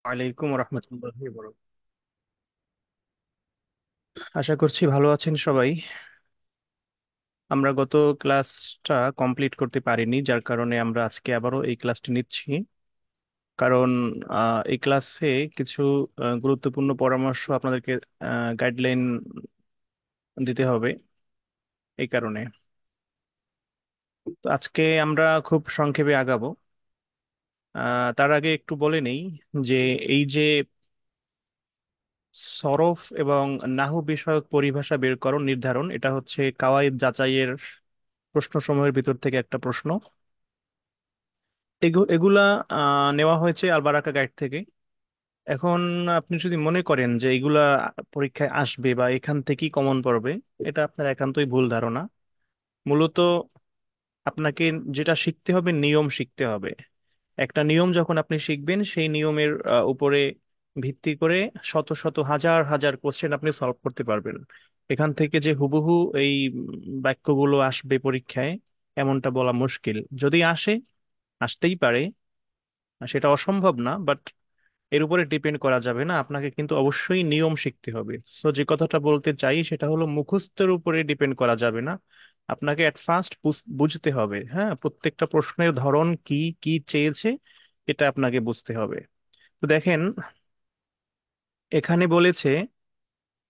ওয়ালাইকুম রহমতুল্লাহি বরকাতুহু। আশা করছি ভালো আছেন সবাই। আমরা গত ক্লাসটা কমপ্লিট করতে পারিনি, যার কারণে আমরা আজকে আবারও এই ক্লাসটি নিচ্ছি। কারণ এই ক্লাসে কিছু গুরুত্বপূর্ণ পরামর্শ আপনাদেরকে গাইডলাইন দিতে হবে। এই কারণে তো আজকে আমরা খুব সংক্ষেপে আগাবো। তার আগে একটু বলে নেই যে এই যে সরফ এবং নাহু বিষয়ক পরিভাষা বেরকরণ নির্ধারণ, এটা হচ্ছে কাওয়াইদ যাচাইয়ের প্রশ্নসমূহের ভিতর থেকে একটা প্রশ্ন। এগুলা নেওয়া হয়েছে আল বারাকা গাইড থেকে। এখন আপনি যদি মনে করেন যে এগুলা পরীক্ষায় আসবে বা এখান থেকেই কমন পড়বে, এটা আপনার একান্তই ভুল ধারণা। মূলত আপনাকে যেটা শিখতে হবে, নিয়ম শিখতে হবে। একটা নিয়ম যখন আপনি শিখবেন, সেই নিয়মের উপরে ভিত্তি করে শত শত হাজার হাজার কোশ্চেন আপনি সলভ করতে পারবেন। এখান থেকে যে হুবহু এই বাক্যগুলো আসবে পরীক্ষায়, এমনটা বলা মুশকিল। যদি আসে, আসতেই পারে, সেটা অসম্ভব না, বাট এর উপরে ডিপেন্ড করা যাবে না। আপনাকে কিন্তু অবশ্যই নিয়ম শিখতে হবে। সো যে কথাটা বলতে চাই সেটা হলো, মুখস্থের উপরে ডিপেন্ড করা যাবে না। আপনাকে এট ফার্স্ট বুঝতে হবে, হ্যাঁ, প্রত্যেকটা প্রশ্নের ধরন কি, কি চেয়েছে, এটা আপনাকে বুঝতে হবে। তো দেখেন, এখানে বলেছে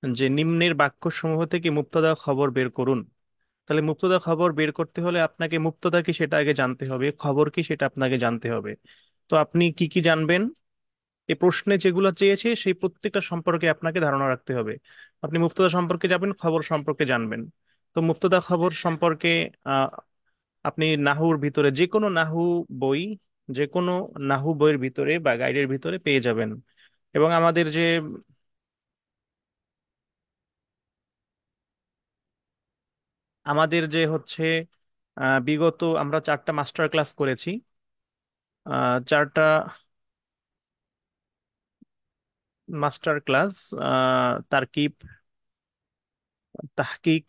যে নিম্নের বাক্যসমূহ থেকে মুক্তদা খবর বের করুন। তাহলে মুক্তদা খবর বের করতে হলে আপনাকে মুক্তদা কি সেটা আগে জানতে হবে, খবর কি সেটা আপনাকে জানতে হবে। তো আপনি কি কি জানবেন? এই প্রশ্নে যেগুলো চেয়েছে সেই প্রত্যেকটা সম্পর্কে আপনাকে ধারণা রাখতে হবে। আপনি মুক্তদা সম্পর্কে যাবেন, খবর সম্পর্কে জানবেন। তো মুক্তদা খবর সম্পর্কে আহ, আপনি নাহুর ভিতরে যে কোনো নাহু বই, যে কোনো নাহু বইয়ের ভিতরে বা গাইডের ভিতরে পেয়ে যাবেন। এবং আমাদের যে হচ্ছে বিগত আমরা 4টা মাস্টার ক্লাস করেছি। 4টা মাস্টার ক্লাস, তারকিব, তাহকিক,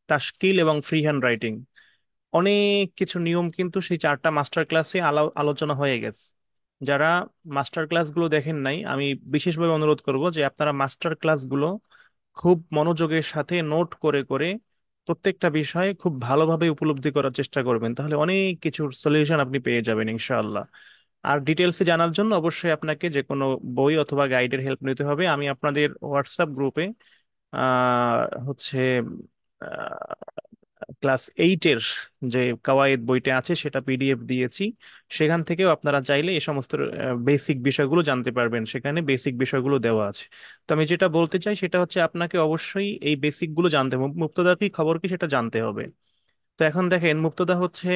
তাশকিল এবং ফ্রি হ্যান্ড রাইটিং, অনেক কিছু নিয়ম কিন্তু সেই 4টা মাস্টার ক্লাসে আলোচনা হয়ে গেছে। যারা মাস্টার ক্লাসগুলো দেখেন নাই, আমি বিশেষভাবে অনুরোধ করব যে আপনারা মাস্টার ক্লাসগুলো খুব মনোযোগের সাথে নোট করে করে প্রত্যেকটা বিষয় খুব ভালোভাবে উপলব্ধি করার চেষ্টা করবেন, তাহলে অনেক কিছুর সলিউশন আপনি পেয়ে যাবেন ইনশাআল্লাহ। আর ডিটেলসে জানার জন্য অবশ্যই আপনাকে যে কোনো বই অথবা গাইডের হেল্প নিতে হবে। আমি আপনাদের হোয়াটসঅ্যাপ গ্রুপে হচ্ছে ক্লাস 8-এর যে কাওয়াইদ বইটা আছে সেটা পিডিএফ দিয়েছি। সেখান থেকেও আপনারা চাইলে এই সমস্ত বেসিক বিষয়গুলো জানতে পারবেন, সেখানে বেসিক বিষয়গুলো দেওয়া আছে। তো আমি যেটা বলতে চাই সেটা হচ্ছে, আপনাকে অবশ্যই এই বেসিক গুলো জানতে হবে, মুক্তদা কি খবর কি সেটা জানতে হবে। তো এখন দেখেন, মুক্তদা হচ্ছে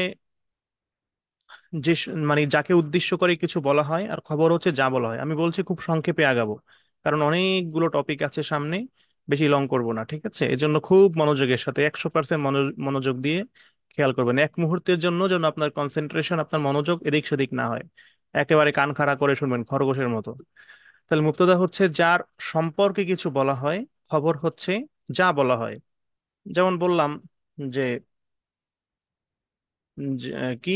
মানে যাকে উদ্দেশ্য করে কিছু বলা হয়, আর খবর হচ্ছে যা বলা হয়। আমি বলছি খুব সংক্ষেপে আগাবো, কারণ অনেকগুলো টপিক আছে সামনে, বেশি লং করব না, ঠিক আছে? এজন্য খুব মনোযোগের সাথে 100% মনোযোগ দিয়ে খেয়াল করবেন। এক মুহূর্তের জন্য যেন আপনার কনসেন্ট্রেশন, আপনার মনোযোগ এদিক সেদিক না হয়। একেবারে কান খাড়া করে শুনবেন খরগোশের মতো। তাহলে মুক্তদা হচ্ছে যার সম্পর্কে কিছু বলা হয়, খবর হচ্ছে যা বলা হয়। যেমন বললাম যে কি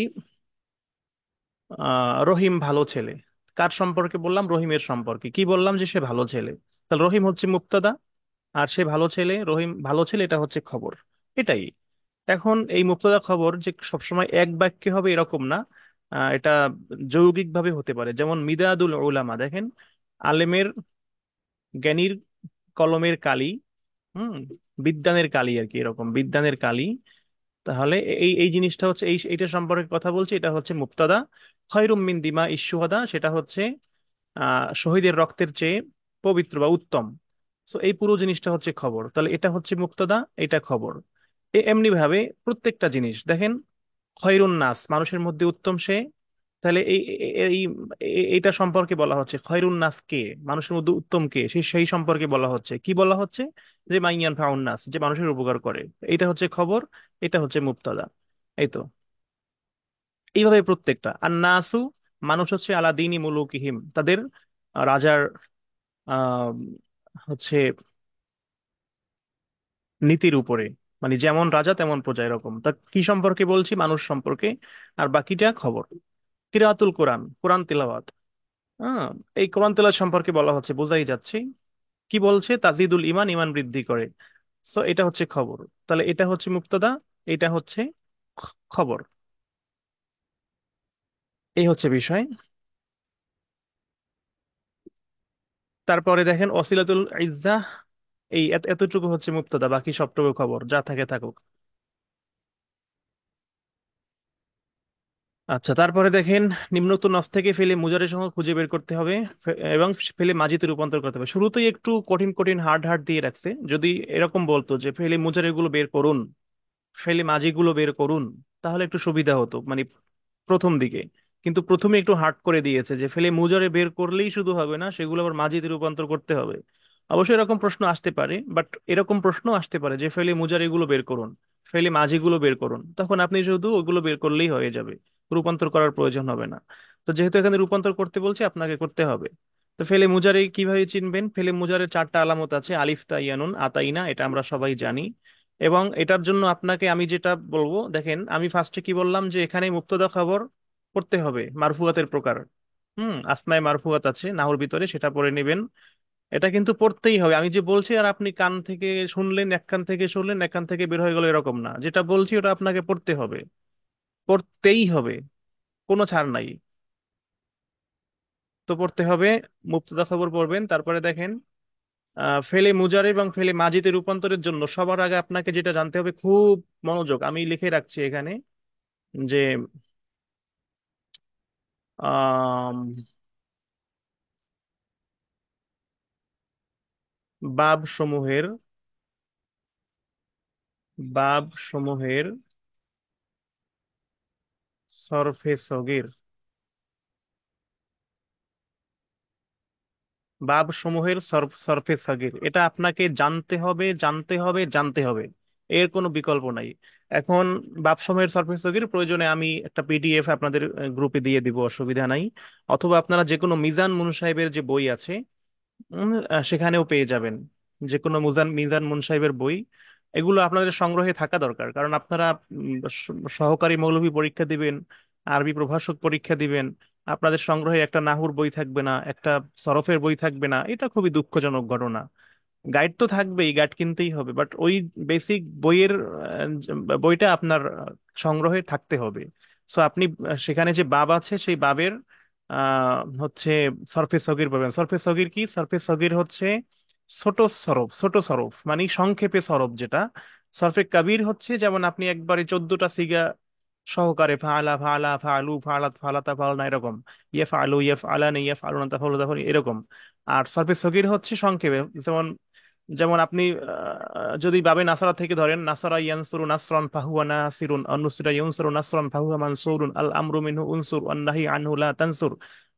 রহিম ভালো ছেলে। কার সম্পর্কে বললাম? রহিমের সম্পর্কে। কি বললাম? যে সে ভালো ছেলে। তাহলে রহিম হচ্ছে মুক্তাদা, আর সে ভালো ছেলে, রহিম ভালো ছেলে, এটা হচ্ছে খবর। এটাই। এখন এই মুক্তাদা খবর যে সবসময় এক বাক্যে হবে এরকম না। এটা যৌগিক ভাবে হতে পারে। যেমন মিদাদুল উলামা, দেখেন, আলেমের, জ্ঞানীর কলমের কালি, হুম, বিদ্বানের কালি আর কি, এরকম বিদ্বানের কালি। তাহলে এই এই জিনিসটা হচ্ছে, এইটা সম্পর্কে কথা বলছি, এটা হচ্ছে মুক্তাদা। খয়রুম মিন দিমা ইশুহাদা, সেটা হচ্ছে শহীদের রক্তের চেয়ে পবিত্র বা উত্তম। তো এই পুরো জিনিসটা হচ্ছে খবর। তাহলে এটা হচ্ছে মুক্তাদা, এটা খবর। এমনি ভাবে প্রত্যেকটা জিনিস দেখেন, খয়রুন নাস, মানুষের মধ্যে উত্তম সে। তাহলে এইটা সম্পর্কে বলা হচ্ছে খয়রুন নাস কে, মানুষের মধ্যে উত্তম কে, সেই সেই সম্পর্কে বলা হচ্ছে। কি বলা হচ্ছে? যে মাইয়ান ফাউন নাস, যে মানুষের উপকার করে। এটা হচ্ছে খবর, এটা হচ্ছে মুক্তাদা। এই তো, এইভাবে প্রত্যেকটা। আর নাসু, মানুষ হচ্ছে আলা দীনি মুলুকিহিম, তাদের রাজার আহ হচ্ছে নীতির উপরে, মানে যেমন রাজা তেমন প্রজা, এরকম। তা কি সম্পর্কে বলছি? মানুষ সম্পর্কে। আর বাকিটা খবর। কিরাআতুল কোরআন, কোরআন তিলাওয়াত। হ্যাঁ, এই কোরআন তেলাওয়াত সম্পর্কে বলা হচ্ছে, বোঝাই যাচ্ছে। কি বলছে? তাজিদুল ইমান, ইমান বৃদ্ধি করে। সো এটা হচ্ছে খবর। তাহলে এটা হচ্ছে মুক্তদা, এটা হচ্ছে খবর। এই হচ্ছে বিষয়। তারপরে দেখেন অসিলাতুল ইজ্জাহ, এই এতটুকু হচ্ছে মুক্তদা, বাকি সবটুকু খবর, যা থাকে থাকুক। আচ্ছা, তারপরে দেখেন নিম্নোক্ত নস থেকে ফেলে মুজারের সঙ্গে খুঁজে বের করতে হবে, এবং ফেলে মাজিতে রূপান্তর করতে হবে। শুরুতেই একটু কঠিন কঠিন হার্ড হার্ড দিয়ে রাখছে। যদি এরকম বলতো যে ফেলে মুজারে গুলো বের করুন, ফেলে মাজিগুলো বের করুন, তাহলে একটু সুবিধা হতো, মানে প্রথম দিকে। কিন্তু প্রথমে একটু হার্ড করে দিয়েছে যে ফেলে মুজারে বের করলেই শুধু হবে না, সেগুলো আবার মাজিতে রূপান্তর করতে হবে। অবশ্যই এরকম প্রশ্ন আসতে পারে, বাট এরকম প্রশ্ন আসতে পারে যে ফেলে মুজারে গুলো বের করুন, ফেলে মাজিগুলো বের করুন, তখন আপনি শুধু ওগুলো বের করলেই হয়ে যাবে, রূপান্তর করার প্রয়োজন হবে না। তো যেহেতু এখানে রূপান্তর করতে বলছে, আপনাকে করতে হবে। তো ফেলে মুজারে কিভাবে চিনবেন? ফেলে মুজারে চারটা আলামত আছে, আলিফ তা ইয়ানুন আতাইনা, এটা আমরা সবাই জানি। এবং এটার জন্য আপনাকে আমি যেটা বলবো, দেখেন আমি ফার্স্টে কি বললাম, যে এখানে মুবতাদা খবর পড়তে হবে, মারফুয়াতের প্রকার। আসমায়ে মারফুয়াত আছে নাহর ভিতরে, সেটা পড়ে নেবেন। এটা কিন্তু পড়তেই হবে, আমি যে বলছি আর আপনি কান থেকে শুনলেন, এক কান থেকে শুনলেন, এক কান থেকে বের হয়ে গেল, এরকম না। যেটা বলছি ওটা আপনাকে পড়তে হবে, পড়তেই হবে, কোনো ছাড় নাই। তো পড়তে হবে, মুবতাদা খবর পড়বেন। তারপরে দেখেন ফেলে মুজারে এবং ফেলে মাজিতে রূপান্তরের জন্য সবার আগে আপনাকে যেটা জানতে হবে, খুব মনোযোগ, আমি লিখে রাখছি এখানে, যে আম, বাব সমূহের, বাব সমূহের সরফে সগির, বাব সমূহের সরফে সগির, এটা আপনাকে জানতে হবে, জানতে হবে, জানতে হবে। এর কোনো বিকল্প নাই। এখন বাব সমূহের সরফে সগির প্রয়োজনে আমি একটা পিডিএফ আপনাদের গ্রুপে দিয়ে দিব, অসুবিধা নাই। অথবা আপনারা যে কোনো মিজান মুন সাহেবের যে বই আছে, সেখানেও পেয়ে যাবেন। যে কোনো মিজান মুন সাহেবের বই, এগুলো আপনাদের সংগ্রহে থাকা দরকার। কারণ আপনারা সহকারী মৌলভী পরীক্ষা দিবেন, আরবি প্রভাষক পরীক্ষা দিবেন, আপনাদের সংগ্রহে একটা নাহুর বই থাকবে না, একটা সরফের বই থাকবে না, এটা খুবই দুঃখজনক ঘটনা। গাইড তো থাকবেই, গাইড কিনতেই হবে, বাট ওই বেসিক বইয়ের বইটা আপনার সংগ্রহে থাকতে হবে। সো আপনি সেখানে যে বাব আছে, সেই বাবের হচ্ছে সরফে সগির পাবেন। সরফে সগির কি? সরফে সগির হচ্ছে ছোট সরফ, ছোট সরফ মানে সংক্ষেপে সরফ যেটা। সরফে কবির হচ্ছে যেমন আপনি একবারে 14টা সিগা সহকারে, ফাআলা ফাআলা ফাআলু ফাআলাত ফাআলাতা ফাআলনা, এরকম, ইয়াফআলু ইয়াফআলানি ইয়াফআলুনা তাফআলু তাফআলু, এরকম। আর সরফে সগির হচ্ছে সংক্ষেপে, যেমন যেমন আপনি যদি বাবে নাসারা থেকে ধরেন, নাসারা ইয়ানসুরু নাসরান ফাহুয়া নাসিরুন, আন নুসিরা ইয়ানসুরু নাসরান ফাহুয়া মানসুরুন, আল আমরু মিনহু উনসুর ওয়ান নাহি আনহু লা তানসুর,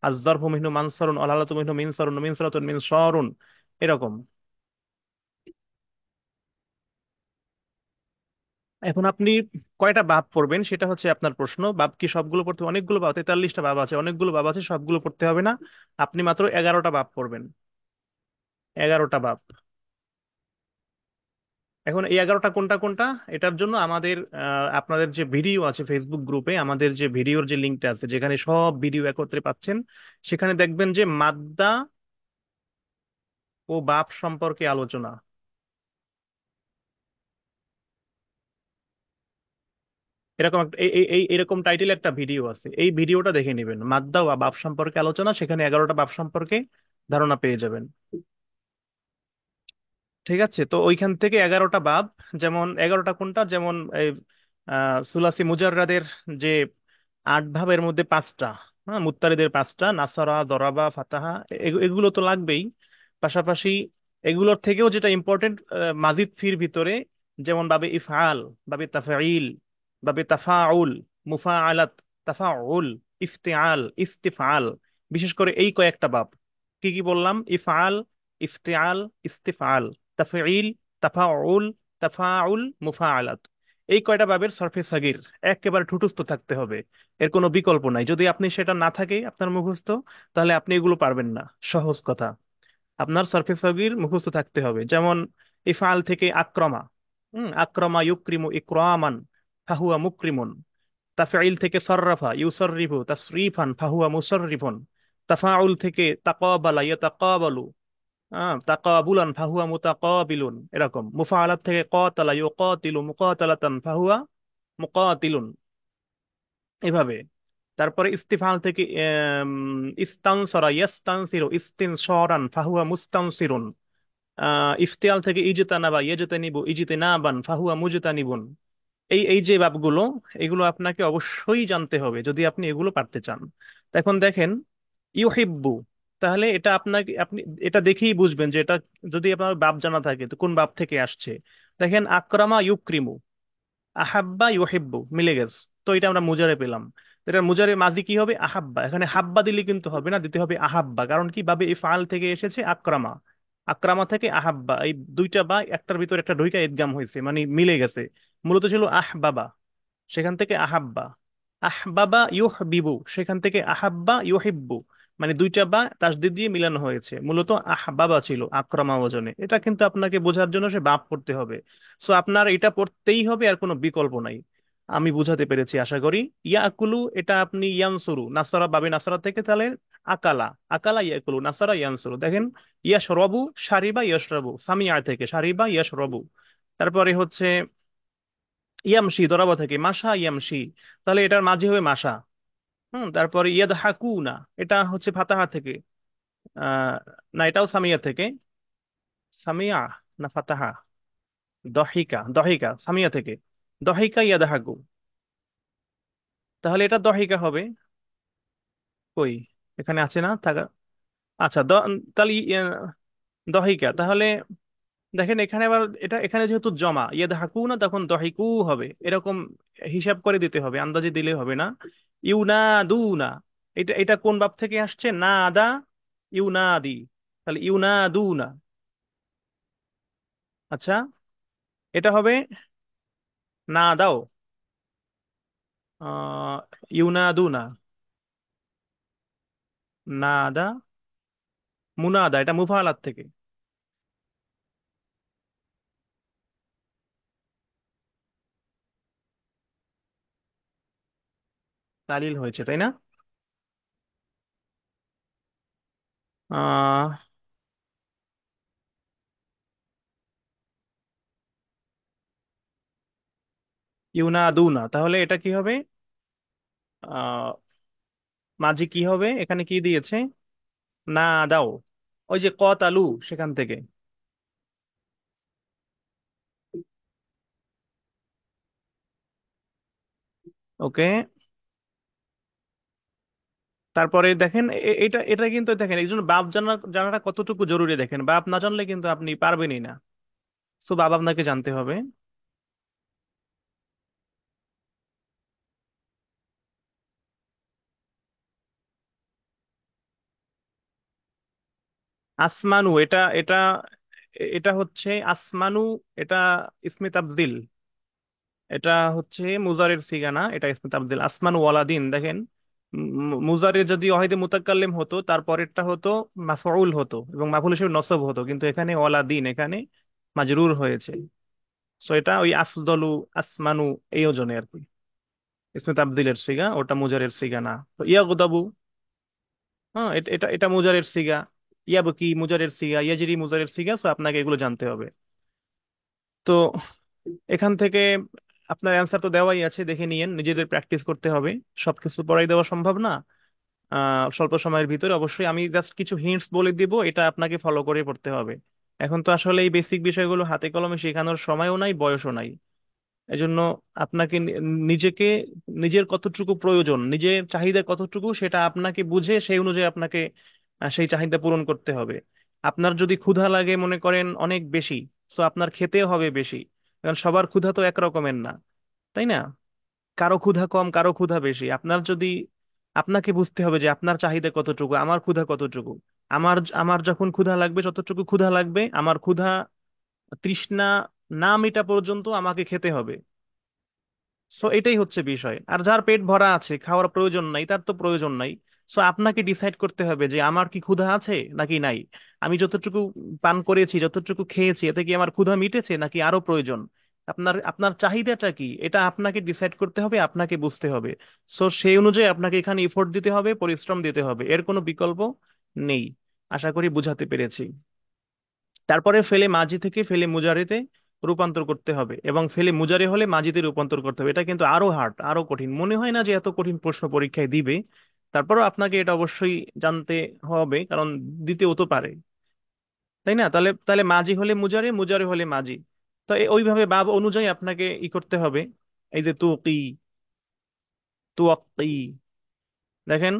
আয-যারফু মিনহু মানসারুন আল হালাতু মিনহু মিনসারুন মিনসারাতুন মিনসারুন, এরকম। এখন আপনি কয়টা বাব পড়বেন সেটা হচ্ছে আপনার প্রশ্ন। বাব কি সবগুলো পড়তে? অনেকগুলো বাব, 43টা বাব আছে, অনেকগুলো বাব আছে, সবগুলো পড়তে হবে না। আপনি মাত্র 11টা বাব পড়বেন, 11টা বাব। এখন এই 11টা কোনটা কোনটা? এটার জন্য আমাদের আপনাদের যে ভিডিও আছে ফেসবুক গ্রুপে, আমাদের যে ভিডিওর যে লিঙ্কটা আছে, যেখানে সব ভিডিও একত্রে পাচ্ছেন, সেখানে দেখবেন যে মাদ্দা ও বাপ সম্পর্কে আলোচনা, এরকম এরকম টাইটেল একটা ভিডিও আছে। এই ভিডিওটা দেখে নেবেন, মাদ্দা ও বাপ সম্পর্কে আলোচনা, সেখানে 11টা বাপ সম্পর্কে ধারণা পেয়ে যাবেন। ঠিক আছে, তো ওইখান থেকে 11টা বাব। যেমন 11টা কোনটা? যেমন এই সুলাসি মুজাররাদের যে 8 ভাবের মধ্যে 5টা, হ্যাঁ, মুত্তারিদের 5টা, নাসারা দরাবা ফাতাহা, এগুলো তো লাগবেই। পাশাপাশি এগুলোর থেকেও যেটা ইম্পর্টেন্ট, মাজিদ ফির ভিতরে, যেমন বাবে ইফআল, বাবে তাফঈল, বাবে তাফাউল, মুফাআলাত, তাফাউল, ইফতিআল, ইস্তিফআল, বিশেষ করে এই কয়েকটা বাব। কি কি বললাম? ইফআল, ইফতিআল, ইস্তিফআল, তাফঈল, তাফাউল, তাফাউল, মুফাআলাত। এই কয়টা বাবের সরফে সাগির একেবারে ঠুটুস্থ থাকতে হবে, এর কোনো বিকল্প নাই। যদি আপনি সেটা না থাকে আপনার মুখস্থ, তাহলে আপনি এগুলো পারবেন না। সহজ কথা, আপনার সরফে সাগির মুখস্থ থাকতে হবে। যেমন ইফআল থেকে আক্রমা, আক্রমা ইউক্রিমু ইকরামান ফাহুয়া মুকরিমুন। তাফঈল থেকে সররাফা ইউসররিফু তাসরিফান ফাহুয়া মুসররিফুন। তাফাউল থেকে তাকাবালা ইয়াতাকাবালু, তাকাবুলান ফাহুয়া মুতাকাবিলুন, এরকম। মুফাআলাত থেকে কাতালা ইউকাতিলু মুকাতালাতান ফাহুয়া মুকাতিলুন, এভাবে। তারপরে ইস্তিফাল থেকে ইস্তানসরা ইয়াস্তানসিরু ইস্তিনসরান ফাহুয়া মুস্তানসিরুন। ইফতিয়াল থেকে ইজতানাবা ইয়াজতানিবু ইজতিনাবান ফাহুয়া মুজতানিবুন। এই যে ভাবগুলো, এগুলো আপনাকে অবশ্যই জানতে হবে যদি আপনি এগুলো পারতে চান। তো এখন দেখেন, ইউহিব্বু, তাহলে এটা আপনাকে, আপনি এটা দেখেই বুঝবেন যে এটা, যদি আপনার বাপ জানা থাকে তো কোন বাপ থেকে আসছে। দেখেন, আকরামা ইউক্রিমু, আহাব্বা ইউহিব্বু, মিলে গেছে। তো এটা আমরা মুজারে পেলাম। তো এটা মুজারে মাজি কি হবে? আহাব্বা। এখানে হাব্বা দিলে কিন্তু হবে না, দিতে হবে আহাব্বা। কারণ কি, বাবে ইফআল থেকে এসেছে আকরামা, আকরামা থেকে আহাব্বা, এই দুইটা বা একটার ভিতর একটা ঢুইকা ইদগাম হয়েছে, মানে মিলে গেছে। মূলত ছিল আহবাবা, সেখান থেকে আহাব্বা। আহবাবা ইউহবিবু, সেখান থেকে আহাব্বা ইউহিব্বু, মানে দুইটা বা তাসদিদ দিয়ে মিলানো হয়েছে। মূলত আহবাবা ছিল আকরামা ওজনে। এটা কিন্তু আপনাকে বোঝার জন্য সে বাপ পড়তে হবে। সো আপনার এটা পড়তেই হবে, আর কোনো বিকল্প নাই। আমি বুঝাতে পেরেছি আশা করি। ইয়াকুলু, এটা আপনি ইয়ানসুরু, নাসারা, বাবে নাসারা থেকে, তাহলে আকালা, আকালা ইয়াকুলু, নাসারা ইয়ানসুরু। দেখেন, ইয়াশরাবু, শারিবা ইয়াশরাবু, সামিয়া থেকে শারিবা ইয়াশরাবু। তারপরে হচ্ছে ইয়ামশি, দরাবা থেকে মাসা ইয়ামশি, তাহলে এটার মাঝে হবে মাসা। তারপরে ইয়াদ হাকুনা, এটা হচ্ছে ফাতাহা থেকে, না এটাও সামিয়া থেকে, সামিয়া না ফাতাহা, দহিকা, দহিকা সামিয়া থেকে, দহিকা ইয়াদ হাকু, তাহলে এটা দহিকা হবে। কই, এখানে আছে না থাকা? আচ্ছা, তাহলে দহিকা, তাহলে দেখেন এখানে আবার, এটা এখানে যেহেতু জমা ইয়ে হাকু না, তখন দহিকু হবে, এরকম হিসাব করে দিতে হবে, আন্দাজে দিলে হবে না। ইউনাদুনা, এটা এটা কোন বাব থেকে আসছে? নাদা ইউনাদি, তাহলে ইউনাদুনা। আচ্ছা, এটা হবে না দাও, আহ ইউনাদুনা, নাদা, মুনাদা, এটা মুফাআলাত থেকে। তালিল হয়েছে, তাই না? আহ ইউনাদুনা, তাহলে এটা কি হবে? আহ মাঝি কি হবে? এখানে কি দিয়েছে? না দাও, ওই যে কতালু, সেখান থেকে। ওকে, তারপরে দেখেন, এটা এটা কিন্তু দেখেন, একজন বাপ জানাটা কতটুকু জরুরি। দেখেন, বাপ না জানলে কিন্তু আপনি পারবেনই না। তো বাপ আপনাকে জানতে হবে। আসমানু, এটা এটা এটা হচ্ছে আসমানু, এটা ইসমে তাফজিল। এটা হচ্ছে মুজারের সিগা না, এটা ইসমে তাফজিল। আসমানু ওয়ালাদিন, দেখেন, মুজারের যদি ওয়াহিদে মুতাকাল্লিম হতো, তারপরেরটা হতো মাফউল হতো এবং মাফউল হিসেবে নসব হতো, কিন্তু এখানে ওয়ালাদিন, এখানে মাজরুর হয়েছে। সো এটা ওই আফদলু, আসমানু, এই ওজনে আর কি। ইসমে তাবদিলের সিগা, ওটা মুজারের সিগা না। তো ইয়াগদাবু, হ্যাঁ, এটা এটা এটা মুজারের সিগা। ইয়াবকি মুজারের সিগা, ইয়াজরি মুজারের সিগা। সো আপনাকে এগুলো জানতে হবে। তো এখান থেকে আপনার অ্যান্সার তো দেওয়াই আছে, দেখে নিয়েন, নিজেদের প্র্যাকটিস করতে হবে। সবকিছু পড়াই দেওয়া সম্ভব না স্বল্প সময়ের ভিতরে। অবশ্যই আমি জাস্ট কিছু হিন্টস বলে দিব, এটা আপনাকে ফলো করে পড়তে হবে। এখন তো আসলে এই বেসিক বিষয়গুলো হাতে কলমে শেখানোর সময়ও নাই, বয়সও নাই। এজন্য আপনাকে নিজেকে, নিজের কতটুকু প্রয়োজন, নিজের চাহিদা কতটুকু, সেটা আপনাকে বুঝে সেই অনুযায়ী আপনাকে সেই চাহিদা পূরণ করতে হবে। আপনার যদি ক্ষুধা লাগে মনে করেন অনেক বেশি, সো আপনার খেতেও হবে বেশি। কারণ সবার ক্ষুধা তো এক রকমের না, তাই না? কারো ক্ষুধা কম, কারো ক্ষুধা বেশি। আপনার যদি, আপনাকে বুঝতে হবে যে আপনার চাহিদা কতটুকু, আমার ক্ষুধা কতটুকু। আমার আমার যখন ক্ষুধা লাগবে, যতটুকু ক্ষুধা লাগবে, আমার ক্ষুধা, তৃষ্ণা না মেটা পর্যন্ত আমাকে খেতে হবে। সো এটাই হচ্ছে বিষয়। আর যার পেট ভরা আছে, খাওয়ার প্রয়োজন নাই, তার তো প্রয়োজন নাই। সো আপনাকে ডিসাইড করতে হবে যে আমার কি ক্ষুধা আছে নাকি নাই। আমি যতটুকু পান করেছি, যতটুকু খেয়েছি, এতে কি আমার ক্ষুধা মিটেছে নাকি আরো প্রয়োজন। আপনার আপনার চাহিদাটা কি, এটা আপনাকে ডিসাইড করতে হবে, আপনাকে বুঝতে হবে। সো সেই অনুযায়ী আপনাকে এখানে এফোর্ট দিতে হবে, পরিশ্রম দিতে হবে, এর কোনো বিকল্প নেই। আশা করি বুঝাতে পেরেছি। তারপরে ফেলে মাজি থেকে ফেলে মুজারিতে রূপান্তর করতে হবে, এবং ফেলে মুজারি হলে মাজিতে রূপান্তর করতে হবে। এটা কিন্তু আরো হার্ড, আরো কঠিন। মনে হয় না যে এত কঠিন প্রশ্ন পরীক্ষায় দিবে। তারপরেও আপনাকে এটা অবশ্যই জানতে হবে, কারণ দিতেও তো পারে। তাই না? তাহলে তাহলে মাজি হলে মুজারি, মুজারি হলে মাজি। তো ওইভাবে বাব অনুযায়ী আপনাকে ই করতে হবে। এই যে তুকি, তুয়াক্কি, দেখেন,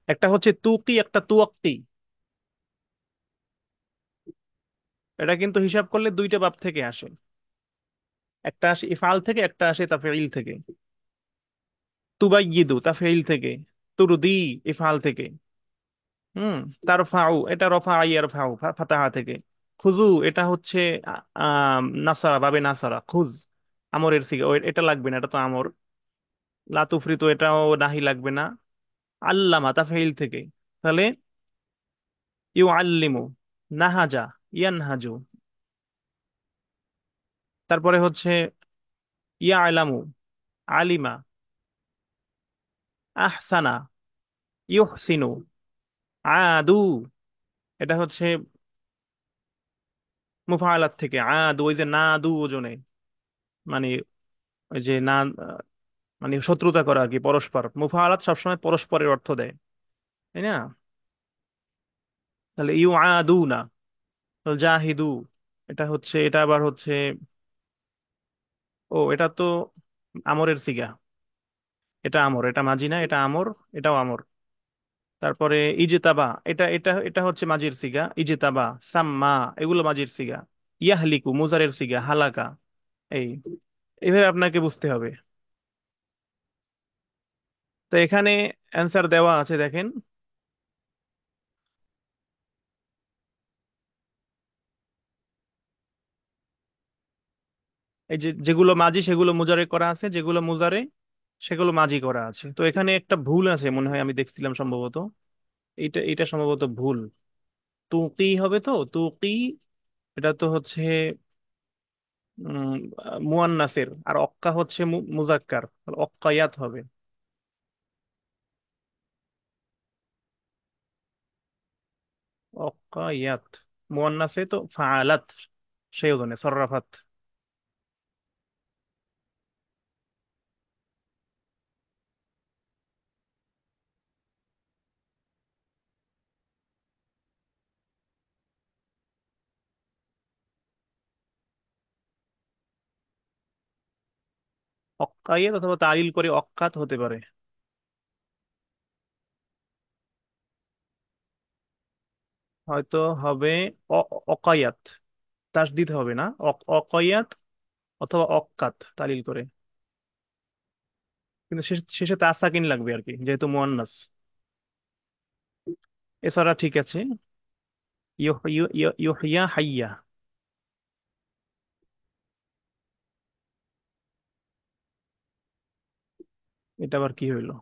একটা হচ্ছে তুকি, একটা তুয়াক্কি। এটা কিন্তু হিসাব করলে দুইটা বাব থেকে আসে। একটা আসে ইফআল থেকে, একটা আসে তাফঈল থেকে। তুবাইয়িদু তাফঈল থেকে, তুরদি ইফআল থেকে। হুম। তারফাউ, এটা রফা ইয়ারফাউ ফাতাহা থেকে। খুজু, এটা হচ্ছে নাসারা, বাবে নাসারা, খুজ, আমরের সিগা। এটা লাগবে না, এটা তো আমর। লাতুফরিতু, এটাও নাহি লাগবে না। আল্লামা তাফঈল থেকে। তাহলে ইউ আল্লিমু, নাহাজা, ইয়ানহাজু। তারপরে হচ্ছে ইয়া আলামু, আলিমা, আহসানা, ইউহসিনু, আদু। এটা হচ্ছে মুফাআলাত থেকে। আদু, ওই যে না দু ওজনে, মানে ওই যে না, মানে শত্রুতা করা আর কি, পরস্পর। মুফাআলাত সবসময় পরস্পরের অর্থ দেয়, তাই না? তাহলে ইউ আদু না, জাহিদু। এটা হচ্ছে, এটা আবার হচ্ছে, ও এটা তো আমরের সিগা। এটা আমর, এটা মাজি না, এটা আমর, এটাও আমর। তারপরে ইজেতাবা, এটা এটা এটা হচ্ছে মাজির সিগা, ইজেতাবা। সাম্মা, এগুলো মাজির সিগা। ইয়াহলিকু মুজারের সিগা, হালাকা। এই এইভাবে আপনাকে বুঝতে হবে। তো এখানে অ্যান্সার দেওয়া আছে, দেখেন। এই যে যেগুলো মাজি সেগুলো মুজারে করা আছে, যেগুলো মুজারে সেগুলো মাজি করা আছে। তো এখানে একটা ভুল আছে মনে হয়, আমি দেখছিলাম সম্ভবত। এটা সম্ভবত ভুল। তুকি হবে তো, তুকি। এটা তো হচ্ছে উম মুয়ান্নাসের, আর অক্কা হচ্ছে মুজাক্কার, তাহলে অক্কায়াত হবে। অক্কায়াত, মুয়ান্নাসে তো ফাআলাত, সেই ওজনে সররাফাত। অক্কায়াত অথবা তালিল করে অক্কাত হতে পারে। হয়তো হবে অকায়াত, তাসদিদ হবে না, অকায়াত অথবা অক্কাত তালিল করে। কিন্তু শেষে তা সাকিন লাগবে আর কি, যেহেতু মুয়ান্নাস। এছাড়া ঠিক আছে। ইউহিয়া হাইয়া। এটা আবার কি হইলো?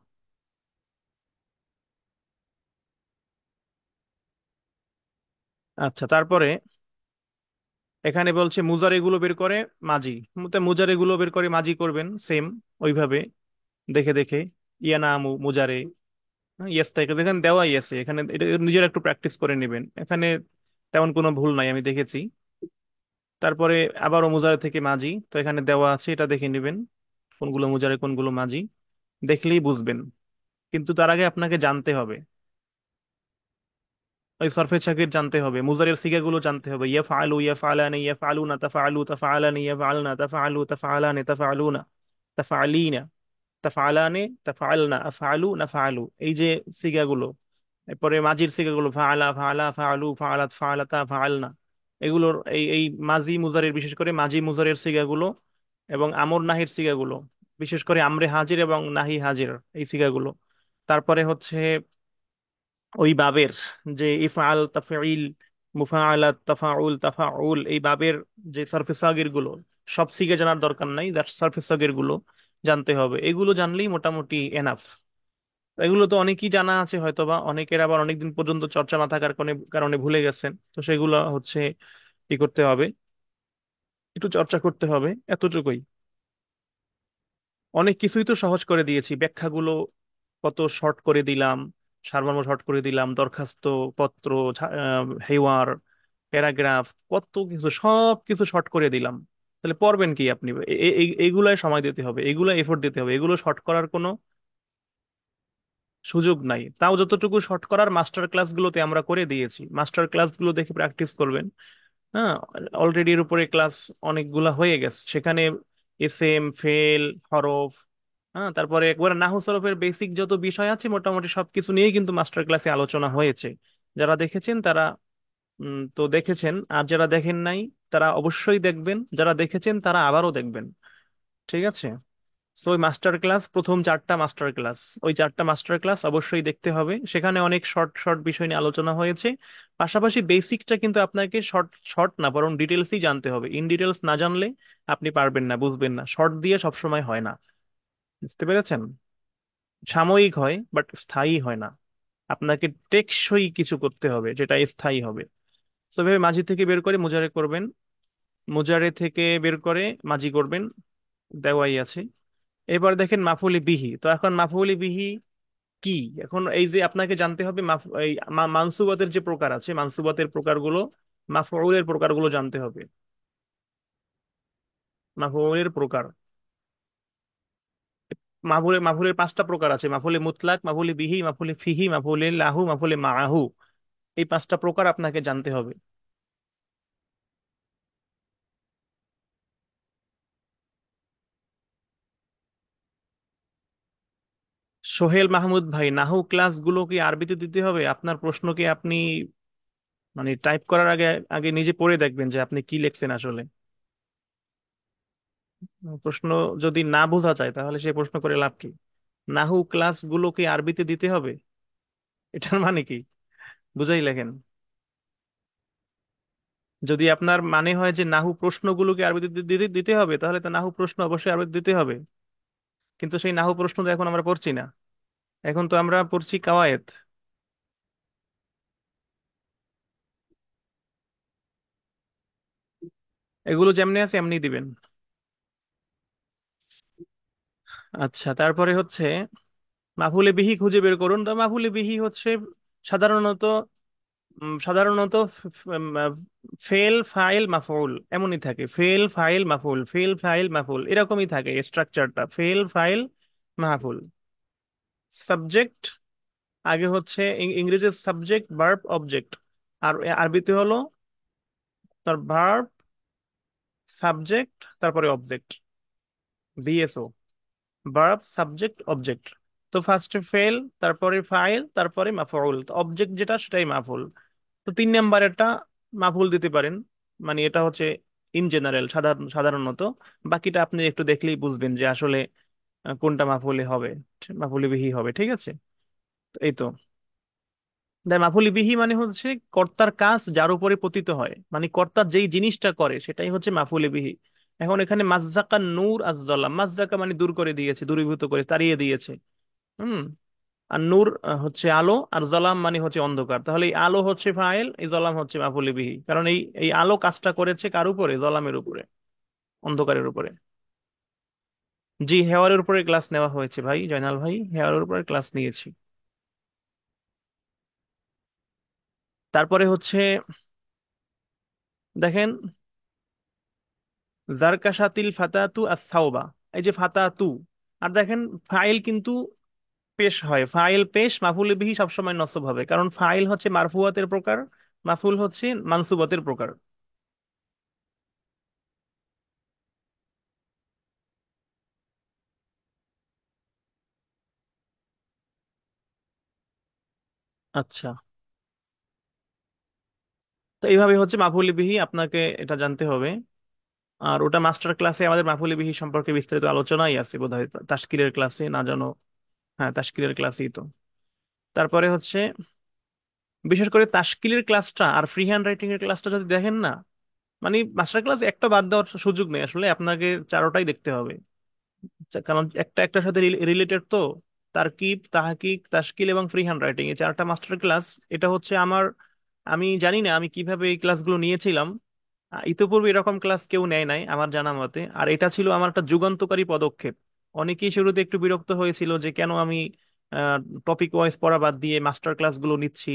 আচ্ছা, তারপরে এখানে বলছে মুজারে গুলো বের করে মাজি। মুজারে গুলো বের করে মাজি করবেন সেম ওইভাবে, দেখে দেখে। ইয়ানামু মুজারে, ইয়েস থেকে দেখেন দেওয়াই আছে এখানে, এটা নিজের একটু প্র্যাকটিস করে নেবেন। এখানে তেমন কোনো ভুল নাই, আমি দেখেছি। তারপরে আবারও মুজারে থেকে মাজি, তো এখানে দেওয়া আছে, এটা দেখে নেবেন কোনগুলো মুজারে কোনগুলো মাজি, দেখলেই বুঝবেন। কিন্তু তার আগে আপনাকে জানতে হবে, ওই সরফে শাকির জানতে হবে, মুজারের সিগাগুলো জানতে হবে। ইয়া ফাআলু, ইয়া ফাআলানি, ইয়া ফাআলুনা, তাফআলু, তাফআলানি, ইয়া ফাআলনা, তাফআলু, তাফআলানি, তাফআলুনা, তাফআলিনা, তাফআলানি, তাফআলনা, আফআলু, নাফআলু। এই যে সিগাগুলো। এরপরে মাজির সিগাগুলো ফাআলা, ফাআলা, ফাআলু, ফাআলাত, ফাআলাতা, ফাআলনা। এগুলোর এই মাজি মুজারের, বিশেষ করে মাজি মুজারের সিগাগুলো, এবং আমর নাহির সিগাগুলো, বিশেষ করে আমরে হাজির এবং নাহি হাজির, এই সিগাগুলো। তারপরে হচ্ছে ওই বাবের, যে ইফআল, তাফঈল, মুফাআলাত, তাফাউল, তাফাউল, এই বাবের যে সরফে সাগির গুলো, সব সিগে জানার দরকার নাই, দ্যাট সরফে সাগির গুলো জানতে হবে। এগুলো জানলেই মোটামুটি এনাফ। এগুলো তো অনেকেই জানা আছে হয়তোবা, অনেকের আবার অনেকদিন পর্যন্ত চর্চা না থাকার কারণে কারণে ভুলে গেছেন। তো সেগুলো হচ্ছে কি করতে হবে, একটু চর্চা করতে হবে, এতটুকুই। অনেক কিছুই তো সহজ করে দিয়েছি, ব্যাখ্যাগুলো কত শর্ট করে দিলাম, সারমর্ম শর্ট করে দিলাম, দরখাস্ত পত্র, হেওয়ার, প্যারাগ্রাফ, কত কিছু, সব কিছু শর্ট করে দিলাম। তাহলে পড়বেন কি আপনি? এইগুলাই সময় দিতে হবে, এগুলো এফোর্ট দিতে হবে, এগুলো শর্ট করার কোনো সুযোগ নাই। তাও যতটুকু শর্ট করার মাস্টার ক্লাসগুলোতে আমরা করে দিয়েছি, মাস্টার ক্লাসগুলো দেখে প্র্যাকটিস করবেন। হ্যাঁ, অলরেডি এর উপরে ক্লাস অনেকগুলা হয়ে গেছে, সেখানে এস এম, ফেল, হরফ, হ্যাঁ, তারপরে একবার নাহু সরফের বেসিক যত বিষয় আছে মোটামুটি সবকিছু নিয়েই কিন্তু মাস্টার ক্লাসে আলোচনা হয়েছে। যারা দেখেছেন তারা তো দেখেছেন, আর যারা দেখেন নাই তারা অবশ্যই দেখবেন, যারা দেখেছেন তারা আবারও দেখবেন। ঠিক আছে? সো ওই মাস্টার ক্লাস, প্রথম 4টা মাস্টার ক্লাস, ওই 4টা মাস্টার ক্লাস অবশ্যই দেখতে হবে। সেখানে অনেক শর্ট শর্ট বিষয় নিয়ে আলোচনা হয়েছে। পাশাপাশি বেসিকটা কিন্তু আপনাকে শর্ট শর্ট না, বরং ডিটেলসই জানতে হবে। ইন ডিটেলস না জানলে আপনি পারবেন না, বুঝবেন না। শর্ট দিয়ে সবসময় হয় না, বুঝতে পেরেছেন? সাময়িক হয় বাট স্থায়ী হয় না। আপনাকে টেকসই কিছু করতে হবে যেটা স্থায়ী হবে। তো ভেবে মাঝি থেকে বের করে মুজারে করবেন, মুজারে থেকে বের করে মাঝি করবেন, দেওয়াই আছে। এবার দেখেন মাফুলি বিহি। তো এখন মাফুলি বিহি কি? এখন এই যে আপনাকে জানতে হবে এই মানসুবাতের যে প্রকার আছে, মানসুবাতের প্রকারগুলো, মাফউলের প্রকারগুলো জানতে হবে। মাফউলের প্রকার, মাফুলের 5টা প্রকার আছে: মাফুলে মুতলাক, মাফুলে বিহি, মাফুলে ফিহি, মাফুলে লাহু, মাফুলে মাআহু। এই 5টা প্রকার আপনাকে জানতে হবে। সোহেল মাহমুদ ভাই, নাহু ক্লাসগুলো কি আরবিতে দিতে হবে? আপনার প্রশ্ন কি আপনি মানে টাইপ করার আগে আগে নিজে পড়ে দেখবেন যে আপনি কি লিখছেন আসলে। প্রশ্ন যদি না বোঝা যায় তাহলে সে প্রশ্ন করে লাভ কি? নাহু ক্লাসগুলো কি আরবিতে দিতে হবে? এটার মানে কি? বুঝাই লেখেন। যদি আপনার মানে হয় যে নাহু প্রশ্নগুলোকে আরবিতে দিতে দিতে হবে, তাহলে তো নাহু প্রশ্ন অবশ্যই আরবিতে দিতে হবে। কিন্তু সেই নাহু প্রশ্ন তো এখন আমরা পড়ছি না, এখন তো আমরা পড়ছি কাওয়ায়েদ। এগুলো যেমনি আছে এমনি দিবেন। আচ্ছা, তারপরে হচ্ছে মাফুলে বিহি খুঁজে বের করুন। তো মাফুলে বিহি হচ্ছে সাধারণত সাধারণত ফেল ফাইল মাফউল এমনই থাকে। ফেল ফাইল মাফউল, ফেল ফাইল মাফউল, এরকমই থাকে স্ট্রাকচারটা, ফেল ফাইল মাফউল। সাবজেক্ট আগে হচ্ছে ইংরেজি সাবজেক্ট ভার্ব অবজেক্ট, আর আরবিতে হলো তার ভার্ব, সাবজেক্ট, তারপরে object, BSO, verb subject object. তো ফার্স্টে ফেল, তারপরে ফাইল, তারপরে মাফউল, তো অবজেক্ট যেটা সেটাই মাফউল। তো 3 নম্বরেরটা মাফুল দিতে পারেন, মানে এটা হচ্ছে ইন জেনারেল, সাধারণত। বাকিটা আপনি একটু দেখলেই বুঝবেন যে আসলে কোনটা মাফুলি হবে, মাফুলি বিহি হবে। ঠিক আছে? তো এই তো, তাই মাফুলি বিহি মানে হচ্ছে কর্তার কাজ যার উপরে পতিত হয়, মানে কর্তা যেই জিনিসটা করে সেটাই হচ্ছে মাফুলি বিহি। এখন এখানে মাজজাকা নূর আজ-জালাম, মাজজাকা মানে দূর করে দিয়েছে, দূরীভূত করে, তাড়িয়ে দিয়েছে। হুম। আর নূর হচ্ছে আলো, আর জালাম মানে হচ্ছে অন্ধকার। তাহলে এই আলো হচ্ছে ফাইল, এই জালাম হচ্ছে মাফুলি বিহি, কারণ এই এই আলো কাজটা করেছে কার উপরে? জালামের উপরে, অন্ধকারের উপরে। জি, হেওয়ারের উপরে ক্লাস নেওয়া হয়েছে ভাই, জয়নাল ভাই, হেওয়ারের উপরে ক্লাস নিয়েছি। তারপরে হচ্ছে দেখেন, জারকাশাতিল ফাতাতু আস-সাওবা, এই যে ফাতাতু, আর দেখেন ফাইল কিন্তু পেশ হয়, ফাইল পেশ, মাফুল বিহি সবসময় নসব হবে, কারণ ফাইল হচ্ছে মারফুয়াতের প্রকার, মাফুল হচ্ছে মানসুবাতের প্রকার। আচ্ছা, তো এইভাবে হচ্ছে মাফুল বিহি, আপনাকে এটা জানতে হবে। আর ওটা মাস্টার ক্লাসে আমাদের মাফুল বিহি সম্পর্কে বিস্তারিত আলোচনাই আছে বোধহয়, তাশকিলের ক্লাসে, না জানো? হ্যাঁ, তাশকিলের ক্লাসেই তো। তারপরে হচ্ছে বিশেষ করে তাশকিলের ক্লাসটা আর ফ্রি হ্যান্ড রাইটিং এর ক্লাসটা যদি দেখেন না, মানে মাস্টার ক্লাস একটা বাদ দেওয়ার সুযোগ নেই আসলে, আপনাকে চারোটাই দেখতে হবে। কারণ একটা একটার সাথে রিলেটেড তো। তারকিব, তাহকিক, তাশকিল এবং ফ্রি হ্যান্ড রাইটিং, এই 4টা মাস্টার ক্লাস। এটা হচ্ছে আমার, আমি জানি না আমি কিভাবে এই ক্লাসগুলো নিয়েছিলাম, ইতোপূর্বে এরকম ক্লাস কেউ নেয় নাই আমার জানা মতে, আর এটা ছিল আমার একটা যুগান্তকারী পদক্ষেপ। অনেকেই শুরুতে একটু বিরক্ত হয়েছিল যে কেন আমি টপিক ওয়াইজ পড়া বাদ দিয়ে মাস্টার ক্লাসগুলো নিচ্ছি।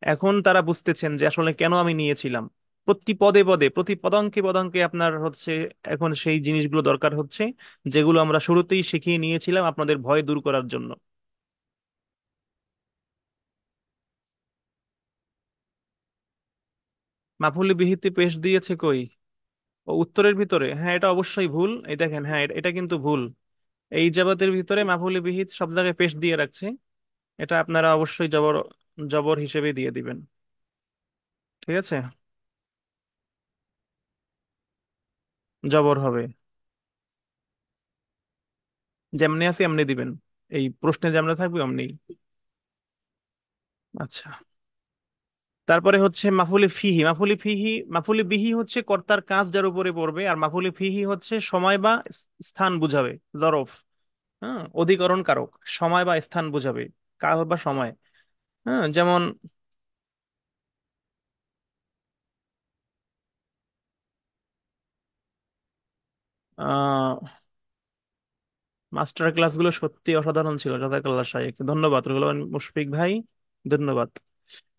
এখন তারা বুঝতেছেন যে আসলে কেন আমি নিয়েছিলাম। প্রতি পদে পদে প্রতি পদাঙ্কে পদাঙ্কে আপনার হচ্ছে এখন সেই জিনিসগুলো দরকার হচ্ছে, যেগুলো আমরা শুরুতেই শিখিয়ে নিয়েছিলাম আপনাদের ভয় দূর করার জন্য। মাফুলি বিহিতে পেশ দিয়েছে কই? ও উত্তরের ভিতরে, হ্যাঁ এটা অবশ্যই ভুল। এই দেখেন, হ্যাঁ এটা কিন্তু ভুল। এই ইজাবাতের ভিতরে মাফুলি বিহিত সব জায়গায় পেশ দিয়ে রাখছে। এটা আপনারা অবশ্যই জবর, জবর হিসেবে দিয়ে দিবেন। ঠিক আছে, জবর হবে। যেমনি আছে এমনি দিবেন, এই প্রশ্নে যেমন থাকবে অমনি। আচ্ছা, তারপরে হচ্ছে মাফুলি ফিহি। মাফুলি বিহি হচ্ছে কর্তার কাজ যার উপরে পড়বে, আর মাফুলি ফিহি হচ্ছে সময় বা স্থান বুঝাবে। জরফ, হ্যাঁ অধিকরণ কারক, সময় বা স্থান বুঝাবে, কাল বা সময়। হ্যাঁ যেমন আহ মাস্টার ক্লাসগুলো সত্যি অসাধারণ ছিল, জাযাকাল্লাহ শাইখ, ধন্যবাদ রুহুল মুশফিক ভাই, ধন্যবাদ।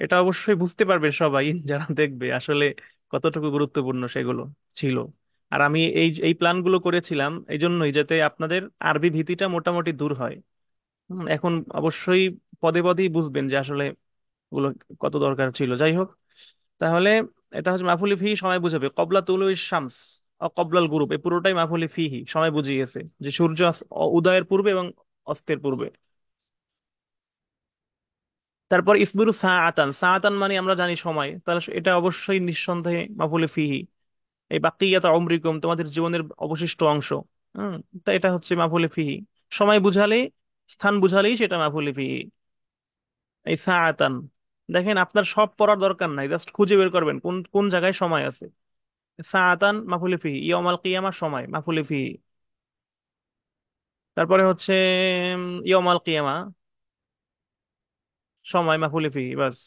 এটা অবশ্যই বুঝতে পারবে সবাই যারা দেখবে আসলে কতটুকু গুরুত্বপূর্ণ সেগুলো ছিল। আর আমি এই এই প্ল্যানগুলো করেছিলাম এই জন্যই, যাতে আপনাদের আরবি ভীতিটা মোটামুটি দূর হয়। এখন অবশ্যই পদে পদেই বুঝবেন যে আসলে ওগুলো কত দরকার ছিল। যাই হোক, তাহলে এটা হচ্ছে মাফুলি ফিহি সময় বুঝাবে। কবলা তুলু শামস ও কবলাল গুরুব, এই পুরোটাই মাফুলি ফিহি সময় বুঝিয়েছে, যে সূর্য উদয়ের পূর্বে এবং অস্তের পূর্বে। তারপর ইসবিরু সাআতান, সাআতান মানে আমরা জানি সময়, তাহলে এটা অবশ্যই নিঃসন্দেহে মাফুলে ফিহি। এই বাকিয়াত উমরিকুম, তোমাদের জীবনের অবশিষ্ট অংশ। হম, তা এটা হচ্ছে মাফুলে ফিহি। সময় বুঝালে, স্থান বুঝালেই সেটা মাফুলে ফিহি। এই সাআতান, দেখেন আপনার সব পড়ার দরকার নাই, জাস্ট খুঁজে বের করবেন কোন কোন জায়গায় সময় আছে। সাআতান মাফুলে ফিহি, ইয়াউমাল কিয়ামার সময় মাফুলে ফিহি। তারপরে হচ্ছে ইয়াউমাল কিয়ামা, সময় মাফুলে ফিহি, বাস।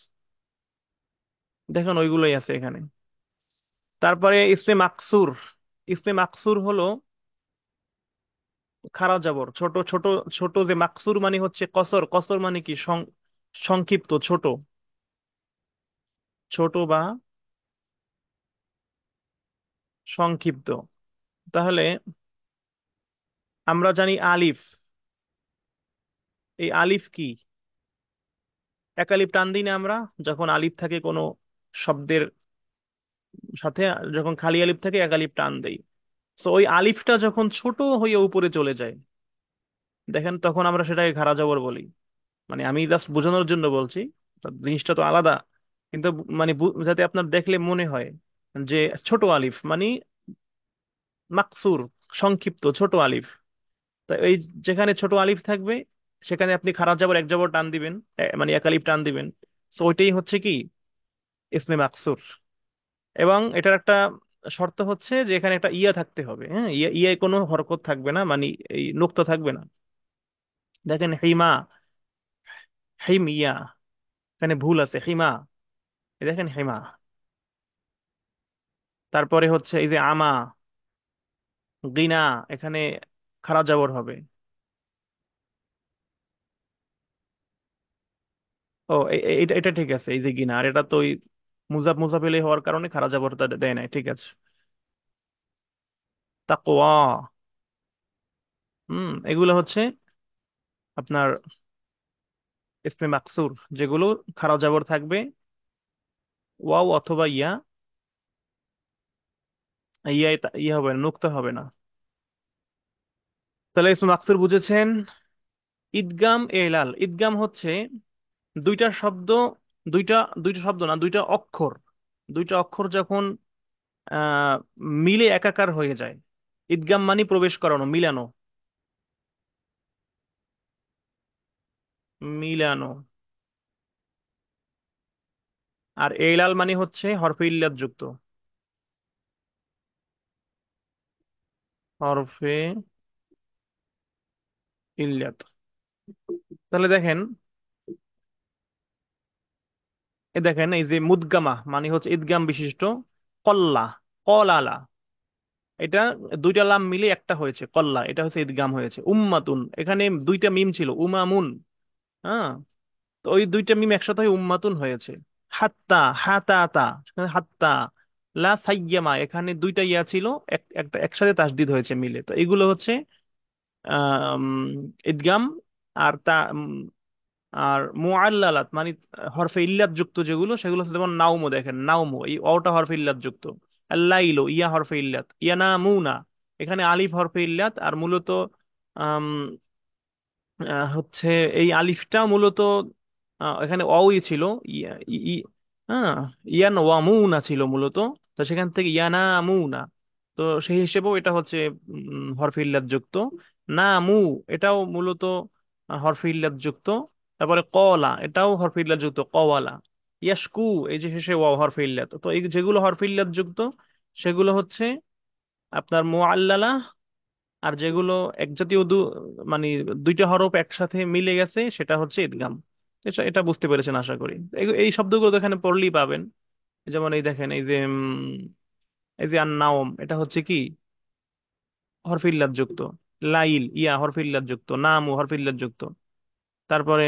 দেখেন ওইগুলোই আছে এখানে। তারপরে ইসমে মাকসুর। ইসমে মাকসুর হলো খারা জবর, ছোট ছোট। ছোট যে মাকসুর মানে হচ্ছে কসর, কসর মানে কি সংক্ষিপ্ত, ছোট। ছোট বা সংক্ষিপ্ত। তাহলে আমরা জানি আলিফ। এই আলিফ কি? এক আলিফ টান দিই না আমরা যখন আলিফ থাকে কোনো শব্দের সাথে? যখন খালি আলিফ থাকে এক আলিফ টান দেই। তো ওই আলিফটা যখন ছোট হয়ে উপরে চলে যায়, দেখেন তখন আমরা সেটাকে খারা জবর বলি। মানে আমি জাস্ট বোঝানোর জন্য বলছি, তা জিনিসটা তো আলাদা। কিন্তু মানে যাতে আপনার দেখলে মনে হয় যে ছোট আলিফ মানে মাকসুর, সংক্ষিপ্ত ছোট আলিফ। তো এই যেখানে ছোট আলিফ থাকবে সেখানে আপনি খারাপ জবর এক জবর টান দিবেন, মানে এক আলিফ টান দিবেন। সো ওইটাই হচ্ছে কি ইসমে মাকসুর। এবং এটার একটা শর্ত হচ্ছে যে এখানে একটা ইয়া থাকতে হবে। হ্যাঁ, ইয়ায় কোনো হরকত থাকবে না, মানে এই নোক্তা থাকবে না। দেখেন হিমা, হিম ইয়া, এখানে ভুল আছে, হিমা। এই দেখেন হিমা। তারপরে হচ্ছে এই যে আমা, গিনা, এখানে খারাপ জবর হবে। ও এটা এটা ঠিক আছে, এই যে গিনা, আর এটা তো ওই মুজাফ মুজাফিলি হওয়ার কারণে খারাপ জবরটা দেয় নাই, ঠিক আছে। তাকওয়া। এগুলো হচ্ছে আপনার ইসমে মাকসুর, যেগুলো খারাপ জবর থাকবে, ওয়াও অথবা ইয়া। ইয়া ইয়া হবে না, নুক্তা হবে না। তাহলে ইসমে মাকসুর বুঝেছেন। ঈদগাম এলাল, ঈদগাম হচ্ছে দুইটা শব্দ, দুইটা দুইটা শব্দ না, দুইটা অক্ষর। দুইটা অক্ষর যখন আহ মিলে একাকার হয়ে যায়, ঈদগাম মানে প্রবেশ করানো, মিলানো। মিলানো। আর এলাল মানে হচ্ছে হরফে ইল্লাত যুক্ত। হরফে ইল্লাত। তাহলে দেখেন, দেখেন এই যে মুদগামা মানে হচ্ছে ঈদগাম বিশিষ্ট। কল্লা, কলালা, এটা দুইটা লাম মিলে একটা হয়েছে কল্লা, এটা হচ্ছে ইদগাম হয়েছে। উম্মাতুন, এখানে দুইটা মিম ছিল উমামুন, হ্যাঁ, তো ওই দুইটা মিম একসাথে হয়ে উম্মাতুন হয়েছে। হাত্তা, হাতাতা, সেখানে হাত্তা। লা সাইয়ামা, এখানে দুইটা ইয়া ছিল, একটা একসাথে তাসদিদ হয়েছে মিলে। তো এগুলো হচ্ছে আম, ইদগাম। আর আর মুআল্লালাত মানে হরফে ইল্লাত যুক্ত যেগুলো, সেগুলো হচ্ছে যেমন নাউমু, দেখেন নাউমু এই অটা হরফে ইল্লাত যুক্ত। আল্লাইলু, ইয়া হরফে ইল্লাত। ইয়ানামুনা, এখানে আলিফ হরফে ইল্লাত। আর মূলত আম, হচ্ছে এই আলিফটা মূলত এখানে অই ছিল। ইয়া হ্যাঁ, ইয়ান ওয়ামুনা ছিল মূলত। তো সেখান থেকে ইয়ানামুনা, তো সেই হিসেবেও এটা হচ্ছে হরফে ইল্লাত যুক্ত। নামু, এটাও মূলত হরফে ইল্লাত যুক্ত। তারপরে কলা, এটাও হরফে ইল্লাত যুক্ত, কওয়ালা। ইয়াশকু, এই যে শেষে ওয়াও হরফে ইল্লাত। তো এই যেগুলো হরফে ইল্লাত যুক্ত সেগুলো হচ্ছে আপনার মুআল্লালা। আর যেগুলো এক জাতীয় মানে দুইটা হরফ একসাথে মিলে গেছে সেটা হচ্ছে ইদগাম। এটা এটা বুঝতে পেরেছেন আশা করি। এই শব্দগুলো তো এখানে পড়লেই পাবেন। যেমন এই দেখেন, এই যে এই যে আন্নাওম, এটা হচ্ছে কি হরফে ইল্লাত যুক্ত। লাইল, ইয়া হরফে ইল্লাত যুক্ত। নামু হরফে ইল্লাত যুক্ত। তারপরে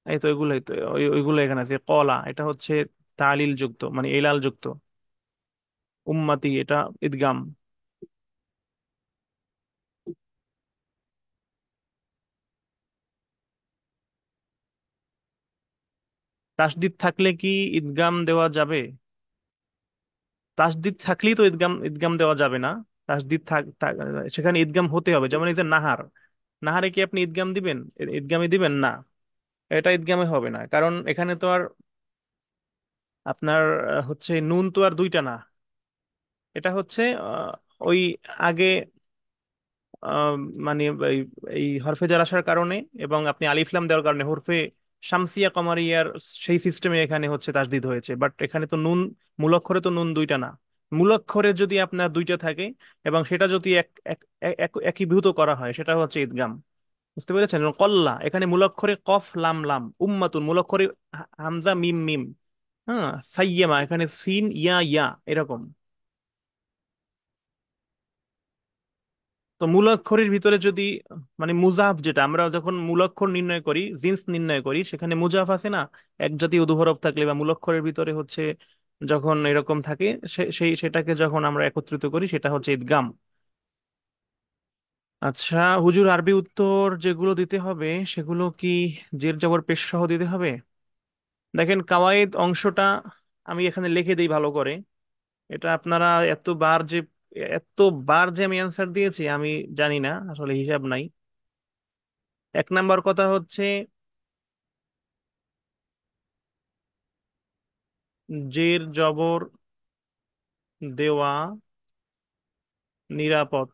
এই তো এগুলোই তো, ওইগুলো এখানে আছে। কলা, এটা হচ্ছে তালিল যুক্ত মানে এলাল যুক্ত। উম্মাতি, এটা ইদগাম। তাসদিদ থাকলে কি ইদগাম দেওয়া যাবে? তাসদিদ থাকলেই তো ইদগাম ইদগাম দেওয়া যাবে না। তাসদিদ সেখানে ইদগাম হতে হবে। যেমন এই যে নাহার, নাহারে কি আপনি ইদগাম দিবেন? ইদগামে দিবেন না, এটা ইদগামে হবে না, কারণ এখানে তো আর আপনার হচ্ছে নুন তো আর দুইটা না। এটা হচ্ছে ওই আগে আহ, মানে এই এই হরফে জার আসার কারণে এবং আপনি আলিফ লাম দেওয়ার কারণে হরফে শামসিয়া কমারিয়ার সেই সিস্টেমে এখানে হচ্ছে তাসদিদ হয়েছে। বাট এখানে তো নুন, মূলাক্ষরে তো নুন দুইটা না। মূলাক্ষরে যদি আপনার দুইটা থাকে এবং সেটা যদি একীভূত করা হয় সেটা হচ্ছে ইদগাম। বুঝতে পেরেছেন? এবং কল্লা, এখানে মূলাক্ষরে কফ লাম লাম। উম্মাতুন, মূলাক্ষরে হামজা মিম মিম। হ্যাঁ, সাইয়ামা, এখানে সিন ইয়া ইয়া, এরকম। তো মূলাক্ষরের ভিতরে যদি মানে মুজাফ, যেটা আমরা যখন মূলাক্ষর নির্ণয় করি, জিন্স নির্ণয় করি, সেখানে মুজাফ আছে না, এক জাতীয় উদুহরফ থাকলে বা মূলাক্ষরের ভিতরে হচ্ছে যখন এরকম থাকে, সেটাকে যখন আমরা একত্রিত করি সেটা হচ্ছে ইদগাম। আচ্ছা হুজুর, আরবি উত্তর যেগুলো দিতে হবে সেগুলো কি জের জবর পেশ সহ দিতে হবে? দেখেন কাওয়াইদ অংশটা আমি এখানে লিখে দিই ভালো করে। এটা আপনারা যে এতবার যে আমি অ্যান্সার দিয়েছি আমি জানি না, আসলে হিসাব নাই। এক নাম্বার কথা হচ্ছে জের জবর দেওয়া নিরাপদ,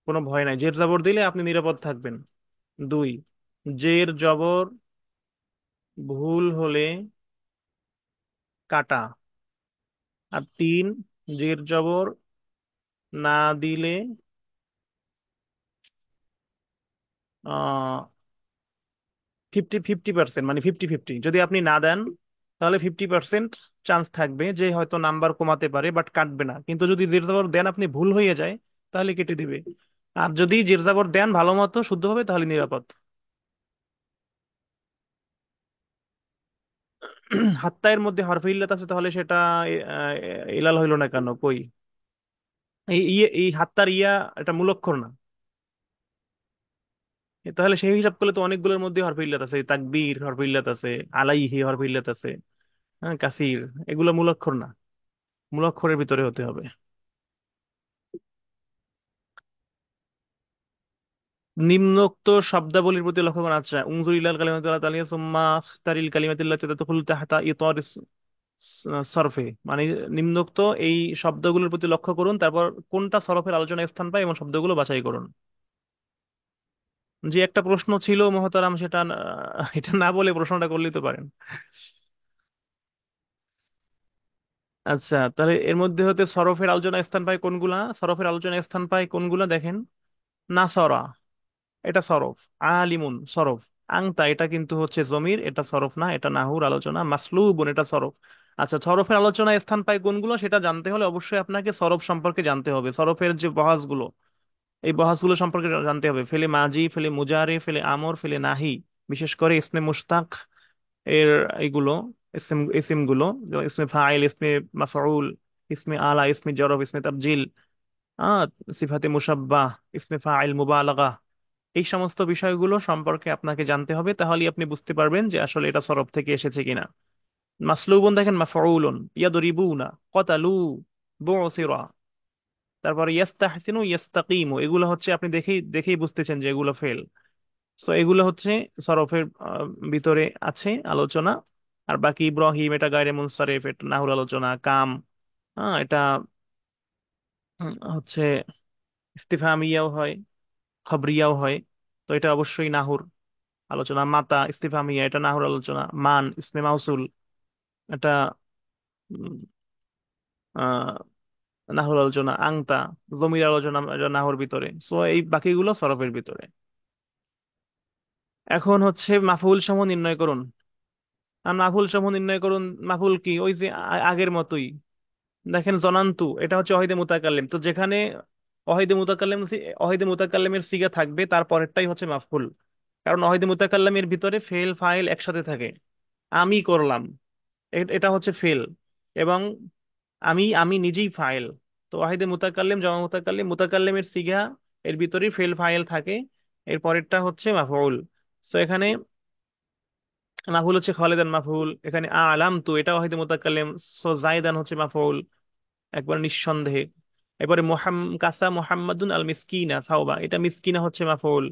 কোনো ভয় নাই। জের জবর দিলে আপনি নিরাপদ থাকবেন। দুই, জের জবর ভুল হলে কাটা। আর তিন, জের জবর না দিলে 50-50, মানে 50-50, যদি আপনি না দেন তাহলে 50% চান্স থাকবে যে হয়তো নাম্বার কমাতে পারে বাট কাটবে না। কিন্তু যদি জের জবর দেন আপনি ভুল হয়ে যায় তাহলে কেটে দিবে। আর যদি জের জবর দেন ভালো মতো শুদ্ধভাবে তাহলে নিরাপদ। হাত্তা এর মধ্যে হরফে ইল্লাত আছে, তাহলে সেটা ইলাল হইলো না কেন? কই, এই হাত্তার ইয়া এটা মূলক্ষর না। তাহলে সেই হিসাব করলে তো অনেকগুলোর মধ্যে হরফে ইল্লাত আছে। তাকবীর হরফে ইল্লাত আছে, আলাইহি হরফে ইল্লাত আছে, হ্যাঁ, কাসির, এগুলো মূলক্ষর না। মূলক্ষরের ভিতরে হতে হবে। নিম্নোক্ত শব্দাবলীর প্রতি লক্ষ্য করা। আচ্ছা, উনজুর ইলাল কালিমাতিল্লাহ তাআলা সুম্মা আখতারিল কালিমাতিল্লাতি তাদখুলু তাহতা ইতার সরফে, মানে নিম্নোক্ত এই শব্দগুলোর প্রতি লক্ষ্য করুন, তারপর কোনটা সরফের আলোচনায় স্থান পায় এবং শব্দগুলো বাছাই করুন। যে একটা প্রশ্ন ছিল মহতারাম, সেটা এটা না বলে প্রশ্নটা করলেই তো পারেন। আচ্ছা, তাহলে এর মধ্যে হতে সরফের আলোচনায় স্থান পায় কোনগুলা? সরফের আলোচনায় স্থান পায় কোনগুলা দেখেন। নাসরা, এটা সরফ। আলিমুন সরফ। আংতা, এটা কিন্তু হচ্ছে জমির, এটা সরফ না, এটা নাহুর আলোচনা। মাসলুবুন, এটা সরফ। আচ্ছা, সরফের আলোচনায় স্থান পায় কোনগুলো সেটা জানতে হলে অবশ্যই আপনাকে সরফ সম্পর্কে জানতে হবে। সরফের যে বহাসগুলো, এই বহাসগুলো সম্পর্কে জানতে হবে। ফেলে মাজি, ফেলে মুজারে, ফেলে আমর, ফেলে নাহি, বিশেষ করে ইসমে মুশতাক এর এইগুলো, ইসিম গুলো, যেমন ইসমে ফাইল, ইসমে মাফউল, ইসমে আলা, ইসমে জরফ, ইসমে তাবজিল, আহ সিফাতে মুসাব্বাহ, ইসমে ফাইল, মুবালাগা, এই সমস্ত বিষয়গুলো সম্পর্কে আপনাকে জানতে হবে। তাহলেই আপনি বুঝতে পারবেন যে আসলে এটা সরফ থেকে এসেছে কিনা। মাসলুবুন দেখেন মাফউলুন, ইয়াদরিবুনা, কতালু, বুসিরা, তারপরে ইয়াস্তাহসিনু, ইয়াস্তাকিমু, এগুলো হচ্ছে আপনি দেখেই দেখেই বুঝতেছেন যে এগুলো ফেল। সো এগুলো হচ্ছে সরফের ভিতরে আছে আলোচনা। আর বাকি ইব্রাহিম, এটা গায়রে মুনসারিফ, এটা নাহুর আলোচনা। কাম, এটা হচ্ছে ইস্তিফহামিয়াও হয়, খবরিয়াও হয়। তো এটা অবশ্যই নাহুর আলোচনা। মাতা ইস্তিফহামিয়া, এটা নাহুর আলোচনা। মান ইসমে মাউসুল, এটা উম, আহ, নাহুর আলোচনা। আংতা জমির আলোচনা, এটা নাহুর ভিতরে। সো এই বাকিগুলো সরফের ভিতরে। এখন হচ্ছে মাফউল সমূহ নির্ণয় করুন। আর মাফউল সমূহ নির্ণয় করুন, মাফউল কি, ওই যে আগের মতোই। দেখেন জনান্তু, এটা হচ্ছে অহিদে মুতাকাল্লিম। তো যেখানে অহিদে মুতাকাল্লিমের সিগা থাকবে তার পরেরটাই হচ্ছে মাফউল। কারণ অহিদে মুতাকাল্লিমের ভিতরে ফেল ফাইল একসাথে থাকে। আমি করলাম, এটা হচ্ছে ফেল। এবং আমি আমি নিজেই ফাইল। তো ওয়াহিদে মুতাকাল্লিম, জামা মুতাকাল্লিম, মুতাকাল্লিমের সিগা এর ভিতরেই ফেল ফাইল থাকে। এর পরেরটা হচ্ছে মাফউল। সো এখানে মাফউল হচ্ছে খালিদান মাফউল। এখানে আলাম তু, এটা ওয়াহিদে মুতাকাল্লিম। সো জাইদান হচ্ছে মাফউল, একবার নিঃসন্দেহে। এবারে কাসা মুহাম্মাদুন আল মিসকিনা সাওবা, এটা মিসকিনা হচ্ছে মাফউল।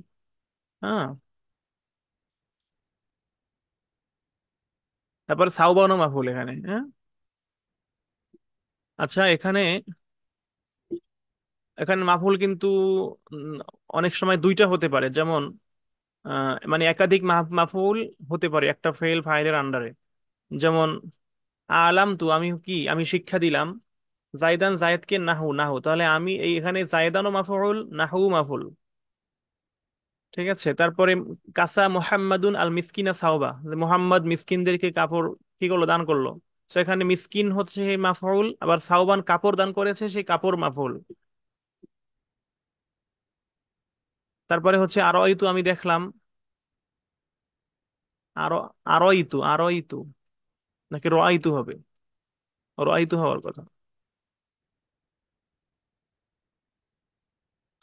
হ্যাঁ, তারপরে সাওবানও মাফউল এখানে। হ্যাঁ, আচ্ছা, এখানে এখানে মাফউল কিন্তু উম, অনেক সময় দুইটা হতে পারে। যেমন মানে একাধিক মাফউল হতে পারে একটা ফেল ফাইলের আন্ডারে। যেমন আলাম তু, আমি কি, আমি শিক্ষা দিলাম জাইদান জায়েদকে নাহু। নাহু, তাহলে আমি এই এখানে জাইদানও মাফউল, নাহু মাফউল। ঠিক আছে। তারপরে কাসা মুহাম্মাদুন আল মিসকিনা সাওবা, মুহাম্মদ মিসকিনদেরকে কাপড় কি করলো, দান করলো। সেখানে মিসকিন হচ্ছে মাফউল, আবার সাওবান কাপড় দান করেছে, সেই কাপড় মাফউল। তারপরে হচ্ছে আরইতু, আমি দেখলাম। আরো, আরইতু নাকি রাইতু হবে? রাইতু হওয়ার কথা।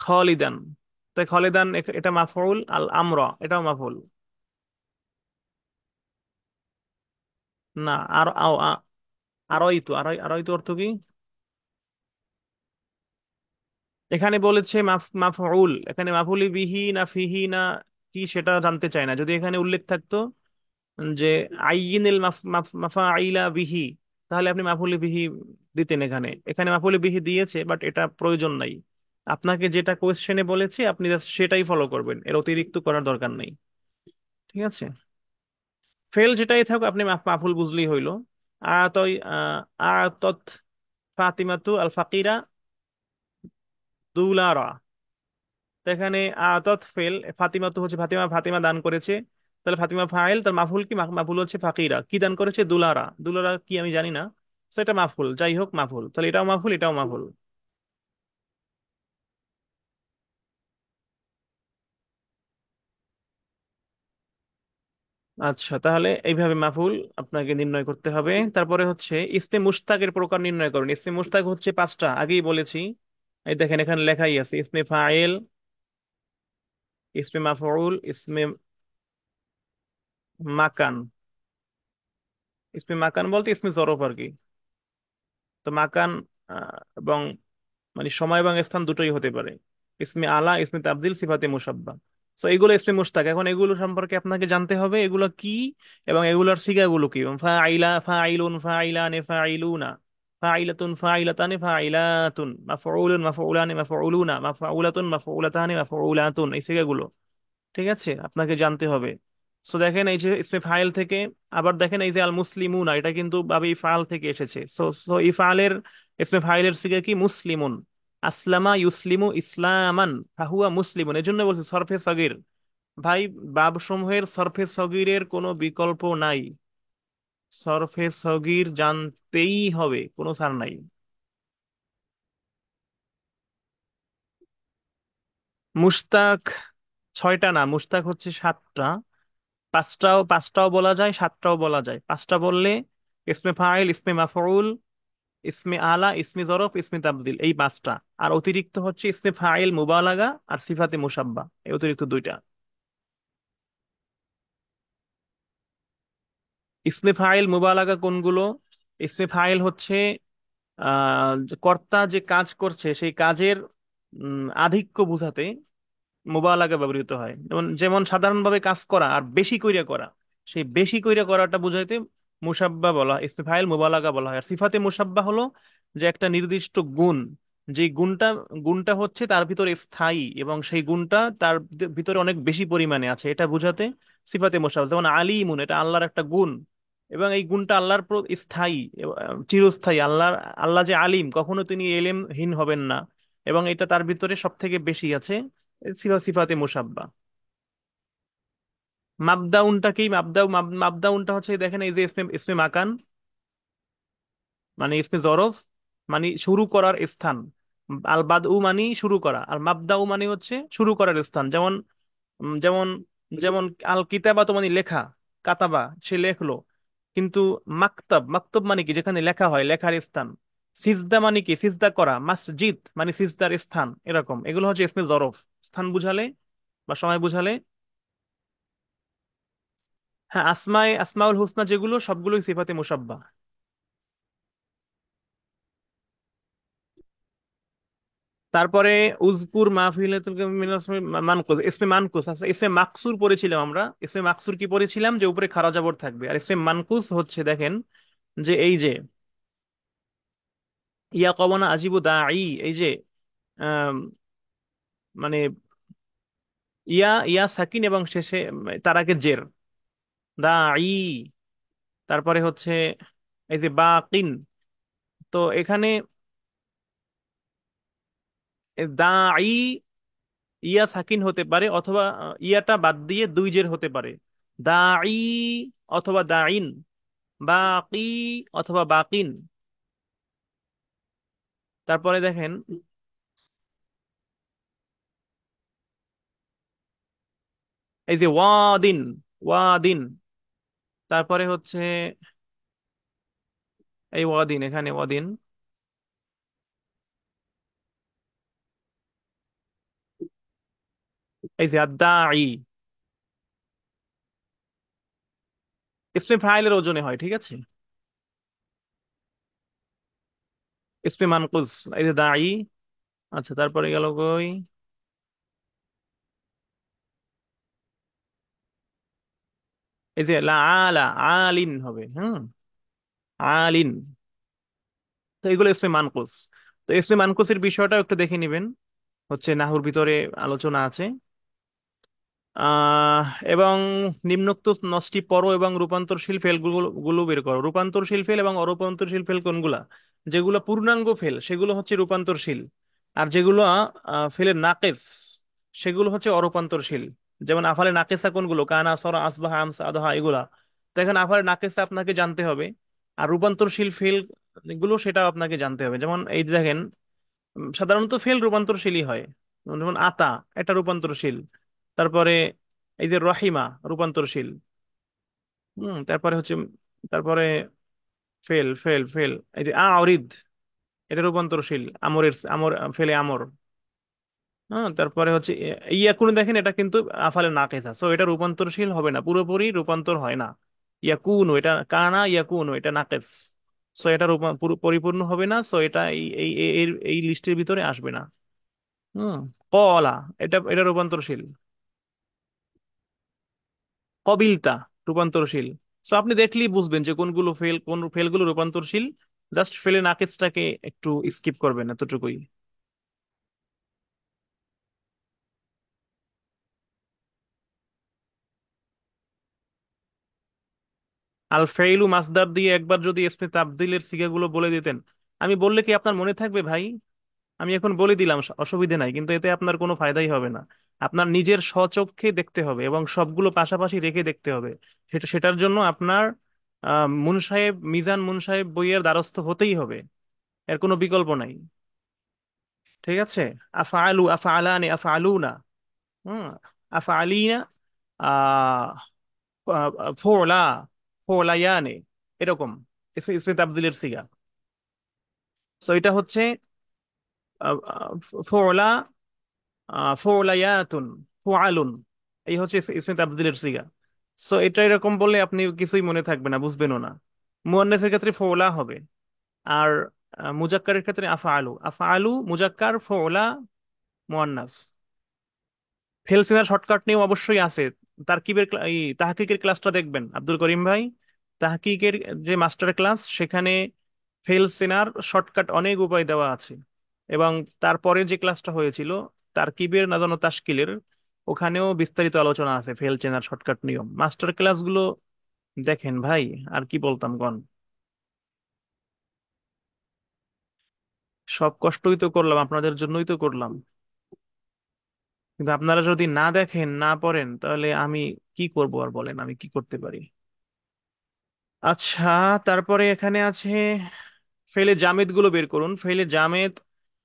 খালিদান, তাই খালিদান এটা মাফউল। আল আমরা, এটাও মাফউল। না, আর আরইতু, আরইতু অর্থ কি? এখানে বলেছে মাফউল, এখানে মাফউলি বিহি না ফিহি না কি সেটা জানতে চাই না। যদি এখানে উল্লেখ থাকতো যে আইয়িনিল মাফাইলা বিহি, তাহলে আপনি মাফউলি বিহি দিতেন। এখানে এখানে মাফউলি বিহি দিয়েছে, বাট এটা প্রয়োজন নাই। আপনাকে যেটা কোয়েশ্চেনে বলেছে আপনি just সেটাই ফলো করবেন, এর অতিরিক্ত করার দরকার নেই। ঠিক আছে। ফেল যেটাই থাকুক আপনি মাফুল বুঝলেই হইলো। আতই আতত ফাতিমাতু আল ফাকিরা দুলারা। তো এখানে আতত ফেল, ফাতিমাতু হচ্ছে ফাতিমা, ফাতিমা দান করেছে। তাহলে ফাতিমা ফাইল, তার মাফুল কি, মাফুল হচ্ছে ফাকিরা, কি দান করেছে, দুলারা। দুলারা কি আমি জানি না। সেটা মাফুল, যাই হোক মাফুল। তাহলে এটাও মাফুল, এটাও মাফুল। আচ্ছা, তাহলে এইভাবে মাফুল আপনাকে নির্ণয় করতে হবে। তারপরে হচ্ছে ইসমে মুশতাকের প্রকার নির্ণয় করুন। ইসমে মুশতাক হচ্ছে পাঁচটা, আগেই বলেছি। এই দেখেন এখানে লেখাই আছে, ইসমে ফাইল, ইসমে মাফউল, ইসমে মাকান। ইসমে মাকান বলতে ইসমে জরফ আর কি। তো মাকান এবং মানে সময় এবং স্থান দুটোই হতে পারে। ইসমে আলা, ইসমে তাবজিল, সিফাতে মুসাব্বা। তো এগুলো ইসমে মুশতাক। এখন এগুলো সম্পর্কে আপনাকে জানতে হবে এগুলো কি এবং এগুলোর সিগাগুলো কি। ফাইলা, ফাইলুন, ফাইলানে, ফাইলুনা, ফাইলাতুন, ফাইলাতানে, ফাইলাতুন, মাফউলুন, মাফউলানে, মাফউলুনা, মাফউলাতুন, মাফউলাতানে, মাফউলাতুন, এই সিগাগুলো। ঠিক আছে, আপনাকে জানতে হবে। সো দেখেন এই যে ইসমে ফাইল থেকে, আবার দেখেন এই যে আল মুসলিমুনা, এটা কিন্তু বাবে ইফআল থেকে এসেছে। সো সো ইফআলের ইসমে ফাইলের সিগা কি, মুসলিমুন। আসলামা ইউসলিমু ইসলামান, ফাহুয়া মুসলিমুন। এই জন্য বলছে সরফে সগির। ভাই, বাব সমূহের সরফে সগিরের কোনো বিকল্প নাই। সরফে সগির জানতেই হবে, কোনো সার নাই। মুশতাক ছয়টা না, মুশতাক হচ্ছে সাতটা। পাঁচটাও বলা যায়, সাতটাও বলা যায়। পাঁচটা বললে ইসমে ফাইল, ইসমে মাফউল, ইসমে আলা, ইসমে জরফ, ইসমে তাবদিল, এই পাঁচটা। আর অতিরিক্ত হচ্ছে ইসমে ফাইল, মুবালাগা আর সিফাতে মুসাব্বা, এই অতিরিক্ত দুইটা। ইসমে ফাইল মুবালাগা কোনগুলো? ইসমে ফাইল হচ্ছে যে কর্তা যে কাজ করছে সেই কাজের আধিক্য বোঝাতে মুবালাগা ব্যবহৃত হয়। যেমন যেমন সাধারণভাবে কাজ করা আর বেশি কইরা করা, সেই বেশি কইরা করাটা বুঝাইতে মুসাব্বা বলা হয়, ইসমে ফাইল মুবালাগা বলা হয়। আর সিফাতে মুসাব্বা হলো যে একটা নির্দিষ্ট গুণ, যে গুণটা হচ্ছে তার ভিতরে স্থায়ী এবং সেই গুণটা তার ভিতরে অনেক বেশি পরিমাণে আছে, এটা বুঝাতে সিফাতে মুসাব্বা। যেমন আলিমুন, এটা আল্লাহর একটা গুণ এবং এই গুণটা আল্লাহর স্থায়ী, চিরস্থায়ী। আল্লাহ যে আলিম, কখনো তিনি এলেমহীন হবেন না, এবং এটা তার ভিতরে সব থেকে বেশি আছে, সিফাতে মুসাব্বা। মাবদাউনটা কি? মাবদাউনটা হচ্ছে, দেখেন এই যে ইসমে ইসমে মাকান, মানে ইসমে জরফ, মানে শুরু করার স্থান। আল বাদউ মানে শুরু করা, আর মাবদাউ মানে হচ্ছে শুরু করার স্থান। যেমন যেমন যেমন আল কিতাবা তো মানে লেখা, কাতাবা সে লেখলো। কিন্তু মাকতাব মানে কি? যেখানে লেখা হয়, লেখার স্থান। সিজদা মানে কি? সিজদা করা। মসজিদ মানে সিজদার স্থান। এরকম এগুলো হচ্ছে ইসমে জরফ, স্থান বুঝালে বা সময় বুঝালে। হ্যাঁ, আসমাউল হুসনা যেগুলো সবগুলোই সিফাতে মুসাব্বা। তারপরে উজকুর মাহফিলাতুল মিনাস মানকুস, ইসমে মানকুস। আচ্ছা, ইসমে মাকসুর পড়েছিলাম আমরা। ইসমে মাকসুর কি পড়েছিলাম? যে উপরে খাড়া জবর থাকবে। আর ইসমে মানকুস হচ্ছে, দেখেন যে এই যে ইয়া কবনা আজিবু দাঈ, এই যে আম, মানে ইয়া সাকিন এবং শেষে তার আগে জের, দাঈ। তারপরে হচ্ছে এই যে বাকিন। তো এখানে দাঈ ইয়া সাকিন হতে পারে, অথবা ইয়াটা বাদ দিয়ে দুই জের হতে পারে। দাঈ অথবা দাইন, বাকি অথবা বাকিন। তারপরে দেখেন এই যে ওয়াদিন, ওয়াদিন। তারপরে হচ্ছে এই ওয়াদিন, এখানে ওয়াদিন। এই যে আদাই, ইসমে ফাইলের ওজনে হয়, ঠিক আছে। ইসমে মানকুস, এই যে দাই। আচ্ছা, তারপরে গেল কই? এই যে লা আলা, আলিন হবে। হুম, আলিন। তো এগুলো ইসমে মানকুস। তো ইসমে মানকুসের বিষয়টা একটু দেখে নিবেন, হচ্ছে নাহুর ভিতরে আলোচনা আছে। আহ এবং নিম্নোক্ত নষ্টি পর এবং রূপান্তরশীল ফেল গুলো বের করো। রূপান্তরশীল ফেল এবং অরূপান্তরশীল ফেল কোনগুলা? যেগুলো পূর্ণাঙ্গ ফেল সেগুলো হচ্ছে রূপান্তরশীল, আর যেগুলো ফেলের নাকেস সেগুলো হচ্ছে অরূপান্তরশীল। যেমন আফালে নাকেসা কোনগুলো? কানা, সরা, আসবাহা, আমসা, আদহা, এগুলা। তো এখানে আফালে নাকেসা আপনাকে জানতে হবে, আর রূপান্তরশীল ফেল গুলো সেটা আপনাকে জানতে হবে। যেমন এই যে দেখেন, সাধারণত ফেল রূপান্তরশীলই হয়। যেমন আতা, এটা রূপান্তরশীল। তারপরে এই যে রহিমা, রূপান্তরশীল। তারপরে হচ্ছে, তারপরে ফেল এই যে আরিদ, এটা রূপান্তরশীল। আমর ফেলে আমর। হ্যাঁ, তারপরে হচ্ছে ইয়াকুন, দেখেন এটা কিন্তু আফালে নাকেসা, সো এটা রূপান্তরশীল হবে না, পুরোপুরি রূপান্তর হয় না। ইয়াকুন, এটা কানা ইয়াকুন, এটা নাকেস, সো এটা পরিপূর্ণ হবে না, সো এটা এই লিস্টের ভিতরে আসবে না। হুম, কলা, এটা রূপান্তরশীল। কবিলতা রূপান্তরশীল। সো আপনি দেখলেই বুঝবেন যে কোনগুলো ফেল, কোন ফেলগুলো রূপান্তরশীল। জাস্ট ফেলে নাকেসটাকে একটু স্কিপ করবেন, এতটুকুই। আল ফেইলু মাসদার দিয়ে একবার যদি ইসমে তাবদিলের সিগাগুলো বলে দিতেন। আমি বললে কি আপনার মনে থাকবে ভাই? আমি এখন বলে দিলাম, অসুবিধে নাই, কিন্তু এতে আপনার কোনো ফায়দাই হবে না। আপনার নিজের স্বচক্ষে দেখতে হবে এবং সবগুলো পাশাপাশি রেখে দেখতে হবে। সেটার জন্য আপনার মুনসাহেব, মিজান মুনসাহেব বইয়ের দ্বারস্থ হতেই হবে, এর কোনো বিকল্প নাই। ঠিক আছে? আফআলু, আফআলানি, আফআলুনা, হুম, আফআলিনা, আহ ফোলা, ফোলায়ানে, এরকম ইসমে তাবদীলের সিগা। সো এটা হচ্ছে ফোলা, ফোলায়াতুন, ফোয়ালুন, এই হচ্ছে ইসমে তাবদীলের সিগা। সো এটা এরকম বললে আপনি কিছুই মনে থাকবে না, বুঝবেনও না। মুয়ান্নাসের ক্ষেত্রে ফোলা হবে, আর মুজাক্কারের ক্ষেত্রে আফআলু, আফআলু মুজাক্কার, ফোলা মুয়ান্নাস। ফেলসিনার শর্টকাট নিয়েও অবশ্যই আছে। তারকিবের এই তাহকিকের ক্লাসটা দেখবেন আব্দুল করিম ভাই, তাহকিকের যে মাস্টার ক্লাস, সেখানে ফেলসিনার শর্টকাট অনেক উপায় দেওয়া আছে। এবং তারপরে যে ক্লাসটা হয়েছিল তারকিবের না জানো তাশকিলের, ওখানেও বিস্তারিত আলোচনা আছে ফেল চেনার শর্টকাট নিয়ম। মাস্টার ক্লাসগুলো দেখেন ভাই, আর কি বলতাম গন। সব কষ্টই তো করলাম, আপনাদের জন্যই তো করলাম। কিন্তু আপনারা যদি না দেখেন, না পড়েন, তাহলে আমি কি করব আর বলেন, আমি কি করতে পারি? আচ্ছা, তারপরে এখানে আছে ফেলে জামেদ গুলো বের করুন, ফেলে জামেদ।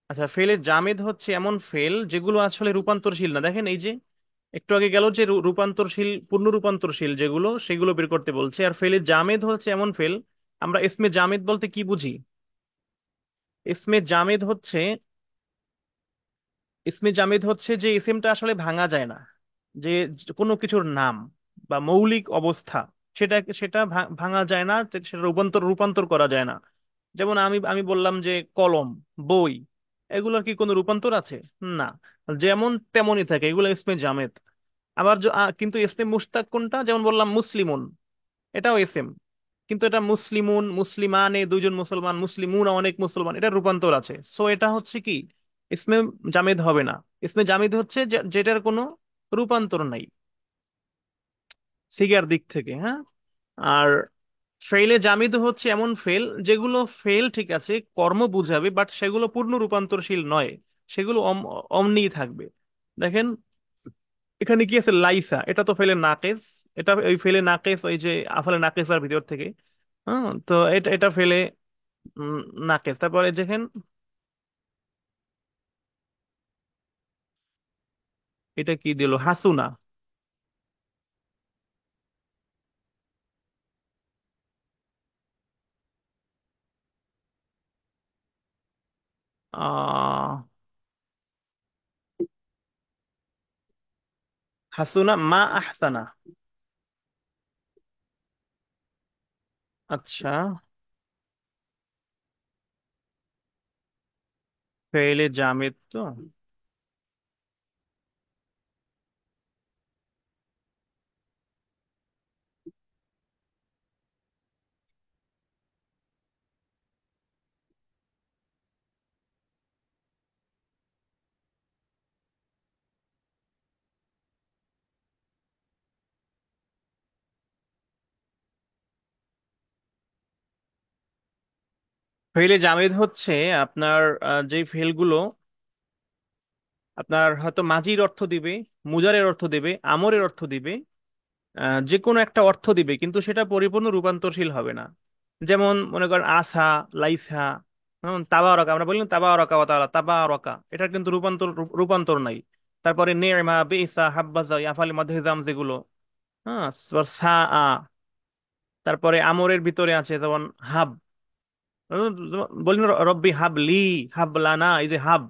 আচ্ছা, ফেলে জামেদ হচ্ছে এমন ফেল যেগুলো আসলে রূপান্তরশীল না। দেখেন এই যে একটু আগে গেল যে রূপান্তরশীল, পূর্ণ রূপান্তরশীল যেগুলো, সেগুলো বের করতে বলছে। আর ফেলে জামেদ হচ্ছে এমন ফেল, আমরা ইসমে জামেদ বলতে কি বুঝি? ইসমে জামেদ হচ্ছে, ইসমে জামেদ হচ্ছে যে ইসিমটা আসলে ভাঙা যায় না, যে কোনো কিছুর নাম বা মৌলিক অবস্থা, সেটা সেটা ভাঙা যায় না, সেটা রূপান্তর রূপান্তর করা যায় না। যেমন আমি আমি বললাম যে কলম, বই, এগুলোর কি কোনো রূপান্তর আছে? না, যেমন তেমনই থাকে, এগুলো ইসমে জামেদ। আবার কিন্তু ইসমে মুশতাক কোনটা? যেমন বললাম মুসলিমুন, এটাও এসএম, কিন্তু এটা মুসলিমুন, মুসলিমানে দুইজন মুসলমান, মুসলিমুন অনেক মুসলমান, এটা রূপান্তর আছে। সো এটা হচ্ছে কি, ইসমে জামেদ হবে না। ইসমে জামেদ হচ্ছে যেটার কোনো রূপান্তর নাই সিগার দিক থেকে, হ্যাঁ। আর ফেইলে জামিদ হচ্ছে এমন ফেল যেগুলো ফেল, ঠিক আছে, কর্ম বুঝাবে, বাট সেগুলো পূর্ণ রূপান্তরশীল নয়, সেগুলো অমনিই থাকবে। দেখেন এখানে কি আছে, লাইসা, এটা তো ফেলে নাকেস, এটা ওই ফেলে নাকেস, ওই যে আফালে নাকেসার ভিতর থেকে, হ্যাঁ। তো এটা এটা ফেলে উম, নাকেস। তারপরে দেখেন এটা কি দিল, হাসুনা। আহ হাসুনা মা আহসানা। আচ্ছা, ফেলে জামিদ তো। ফেলে জামিদ হচ্ছে আপনার যে ফেলগুলো আপনার হয়তো মাজির অর্থ দিবে, মুজারের অর্থ দিবে, আমরের অর্থ দিবে, যে কোনো একটা অর্থ দিবে, কিন্তু সেটা পরিপূর্ণ রূপান্তরশীল হবে না। যেমন মনে করেন আসা, লাইসা, তাবারকা, আমরা বলি না তাবারকা ওয়া তাআলা, তাবারকা, এটার কিন্তু রূপান্তর নাই। তারপরে নেমা, বেসা, হাব্বাজা, ইয়াফালি মাদহিজাম যেগুলো, হ্যাঁ, তারপর সা আ, তারপরে আমরের ভিতরে আছে যেমন হাব, বলি না রব্বি হাবলি, হাবলানা, এই যে হাব,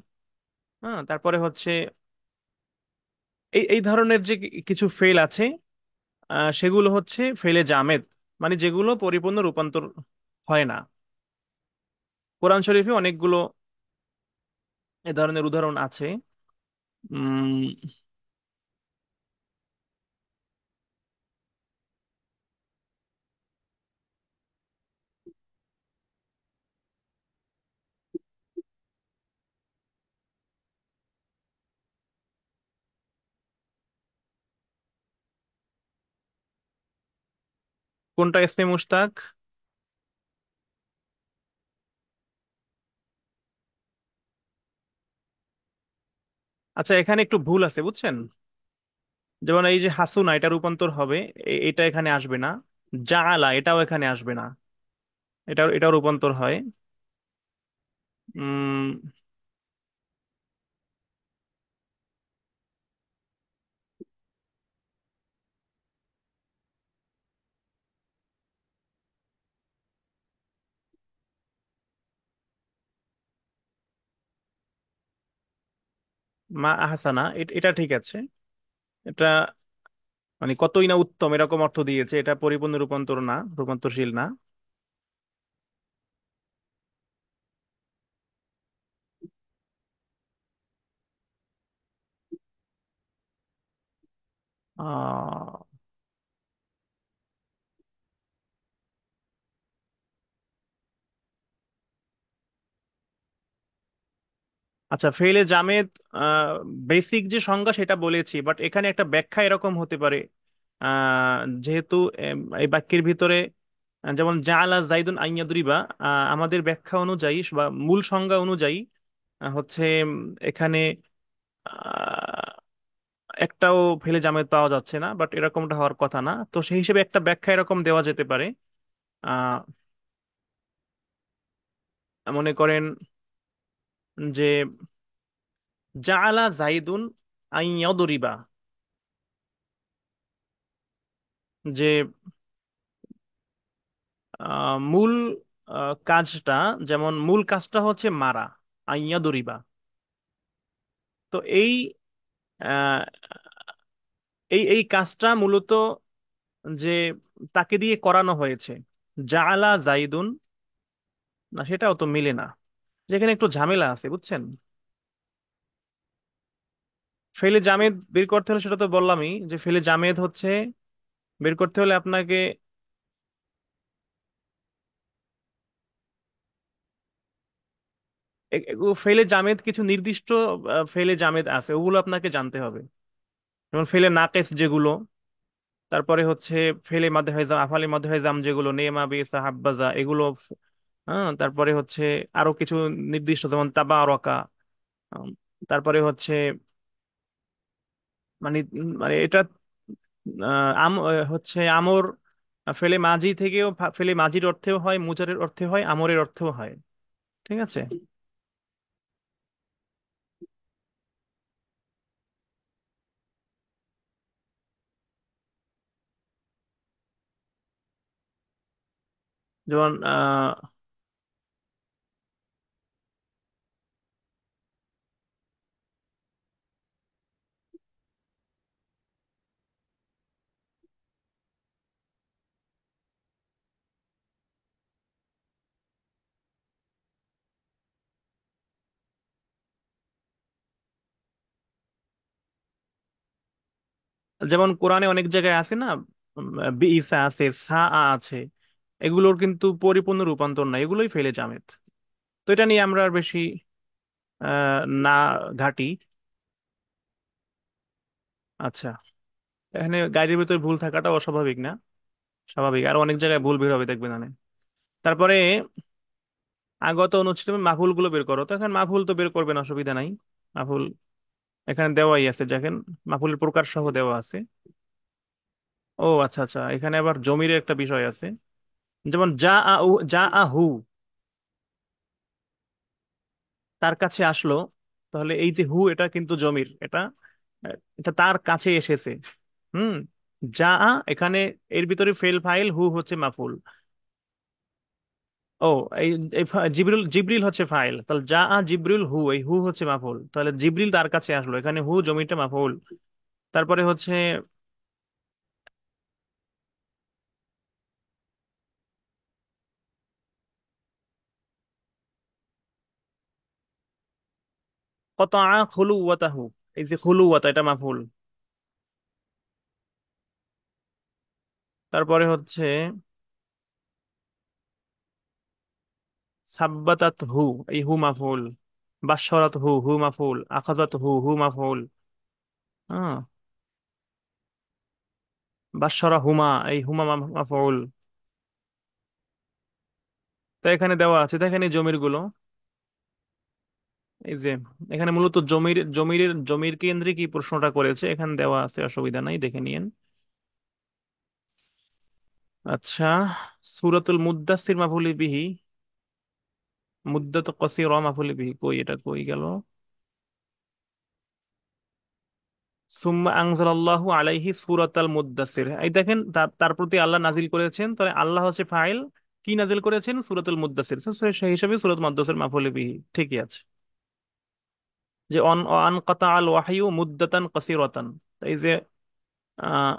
হ্যাঁ। তারপরে হচ্ছে এই এই ধরনের যে কিছু ফেল আছে, সেগুলো হচ্ছে ফেলে জামেদ, মানে যেগুলো পরিপূর্ণ রূপান্তর হয় না। কোরআন শরীফে অনেকগুলো এ ধরনের উদাহরণ আছে। উম কোনটা ইসমে মুশতাক? আচ্ছা, এখানে একটু ভুল আছে বুঝছেন। যেমন এই যে হাসুনা, এটা রূপান্তর হবে, এটা এখানে আসবে না। জাআলা এটাও এখানে আসবে না, এটাও রূপান্তর হয়। উম মা আহসানা, এটা ঠিক আছে। এটা মানে কতই না উত্তম এরকম অর্থ দিয়েছে, এটা পরিপূর্ণ রূপান্তর না, রূপান্তরশীল না। আহ আচ্ছা, ফেলে জামেদ বেসিক যে সংজ্ঞা সেটা বলেছি, বাট এখানে একটা ব্যাখ্যা এরকম হতে পারে। যেহেতু এই বাক্যের ভিতরে যেমন জাআলা জাইদুন আইয়াদরিবা, আমাদের ব্যাখ্যা অনুযায়ী বা মূল সংজ্ঞা অনুযায়ী হচ্ছে এখানে আহ, একটাও ফেলে জামেদ পাওয়া যাচ্ছে না, বাট এরকমটা হওয়ার কথা না, তো সেই হিসেবে একটা ব্যাখ্যা এরকম দেওয়া যেতে পারে। আহ মনে করেন যে জাআলা জাইদুন আইয়াদরিবা, যে মূল কাজটা, যেমন মূল কাজটা হচ্ছে মারা, আইয়া দরিবা। তো আহ, এই কাজটা মূলত যে তাকে দিয়ে করানো হয়েছে, জাআলা জাইদুন, না সেটাও তো মিলে না, যেখানে একটু ঝামেলা আছে বুঝছেন। ফেলে জামেদ বের করতে হলে, সেটা তো বললামই যে ফেলে জামেদ হচ্ছে বের করতে হলে আপনাকে ফেলে জামেদ কিছু নির্দিষ্ট ফেলে জামেদ আছে, ওগুলো আপনাকে জানতে হবে। যেমন ফেলে নাকেস যেগুলো, তারপরে হচ্ছে ফেলে মাদে হয়জাম, আফালে মাদে হয়জাম যেগুলো, নেমা বেসা হাব্বাজা এগুলো, হ্যাঁ, তারপরে হচ্ছে আরো কিছু নির্দিষ্ট যেমন তাবারকা, উম, তারপরে হচ্ছে মানে এটা হচ্ছে আমর, ফেলে মাজি থেকেও ফেলে মাজির অর্থেও হয়, মুজারের অর্থে হয়, আমরের অর্থেও হয়। ঠিক আছে। যেমন যেমন কোরআনে অনেক জায়গায় আছে না, বিঈসা আছে, সা আছে, এগুলোর কিন্তু পরিপূর্ণ রূপান্তর নাই, এগুলোই ফেলে জামেত। তো এটা নিয়ে আমরা আর বেশি না ঘাটি। আচ্ছা, এখানে গাড়ির ভিতরে ভুল থাকাটা অস্বাভাবিক না, স্বাভাবিক, আর অনেক জায়গায় ভুল বের হবে দেখবেন না। তারপরে আগত অনুচ্ছেদ মাফুল গুলো বের করো, তো এখন মাফুল তো বের করবেন, অসুবিধা নাই। মাফুল এখানে দেওয়াই আছে, দেখেন মাফুলের প্রকার সহ দেওয়া আছে। ও আচ্ছা আচ্ছা, এখানে আবার জমির একটা বিষয় আছে। যেমন যা আ হু, তার কাছে আসলো, তাহলে এই যে হু, এটা কিন্তু জমির, এটা তার কাছে এসেছে। হুম। যা এখানে এর ভিতরে ফেল ফাইল, হু হচ্ছে মাফুল। ও, এই জিবরিল জিবরিল হচ্ছে ফাইল, তাহলে জিবরিল হু, এই হু হচ্ছে মাফুল, তাহলে জিবরিল তার কাছে আসলো, এখানে হু জমিটা মাফুল। তারপরে হচ্ছে কতআ খুলুওয়াতাহু, এই যে খুলুওয়াতা এটা মাফুল। তারপরে হচ্ছে সাব্বাতাত হু, এই হু মাফুল। বাশশারাত হু, হু মাফুল। আখাযাত হু, হু মাফুল। হ্যাঁ, বাশশারা হুমা, এই হুমা মাফুল। তো এখানে দেওয়া আছে, দেখেন এই জমির গুলো, এই যে এখানে মূলত জমির কেন্দ্রে কি প্রশ্নটা করেছে এখানে দেওয়া আছে, অসুবিধা নাই, দেখে নিয়েন। আচ্ছা, সূরাতুল মুদ্দাসসির মাফুলি বিহি, মুদ্দাত কসীরা মাফুলি বিহি, কই এটা কই গেল? সুম্মা আনজালাল্লাহু আলাইহি সূরাতাল মুদ্দাসসির, এই দেখেন তার প্রতি আল্লাহ নাজিল করেছেন, তাহলে আল্লাহ হচ্ছে ফাইল, কি নাজিল করেছেন? সূরাতুল মুদ্দাসসির। সেই হিসাবে সূরাত মুদ্দাসসির মাফুলি বিহি ঠিকই আছে। যে আন কাতা আল ওয়াহয়ু মুদ্দাতান কাসীরাতান, এই যে আহ,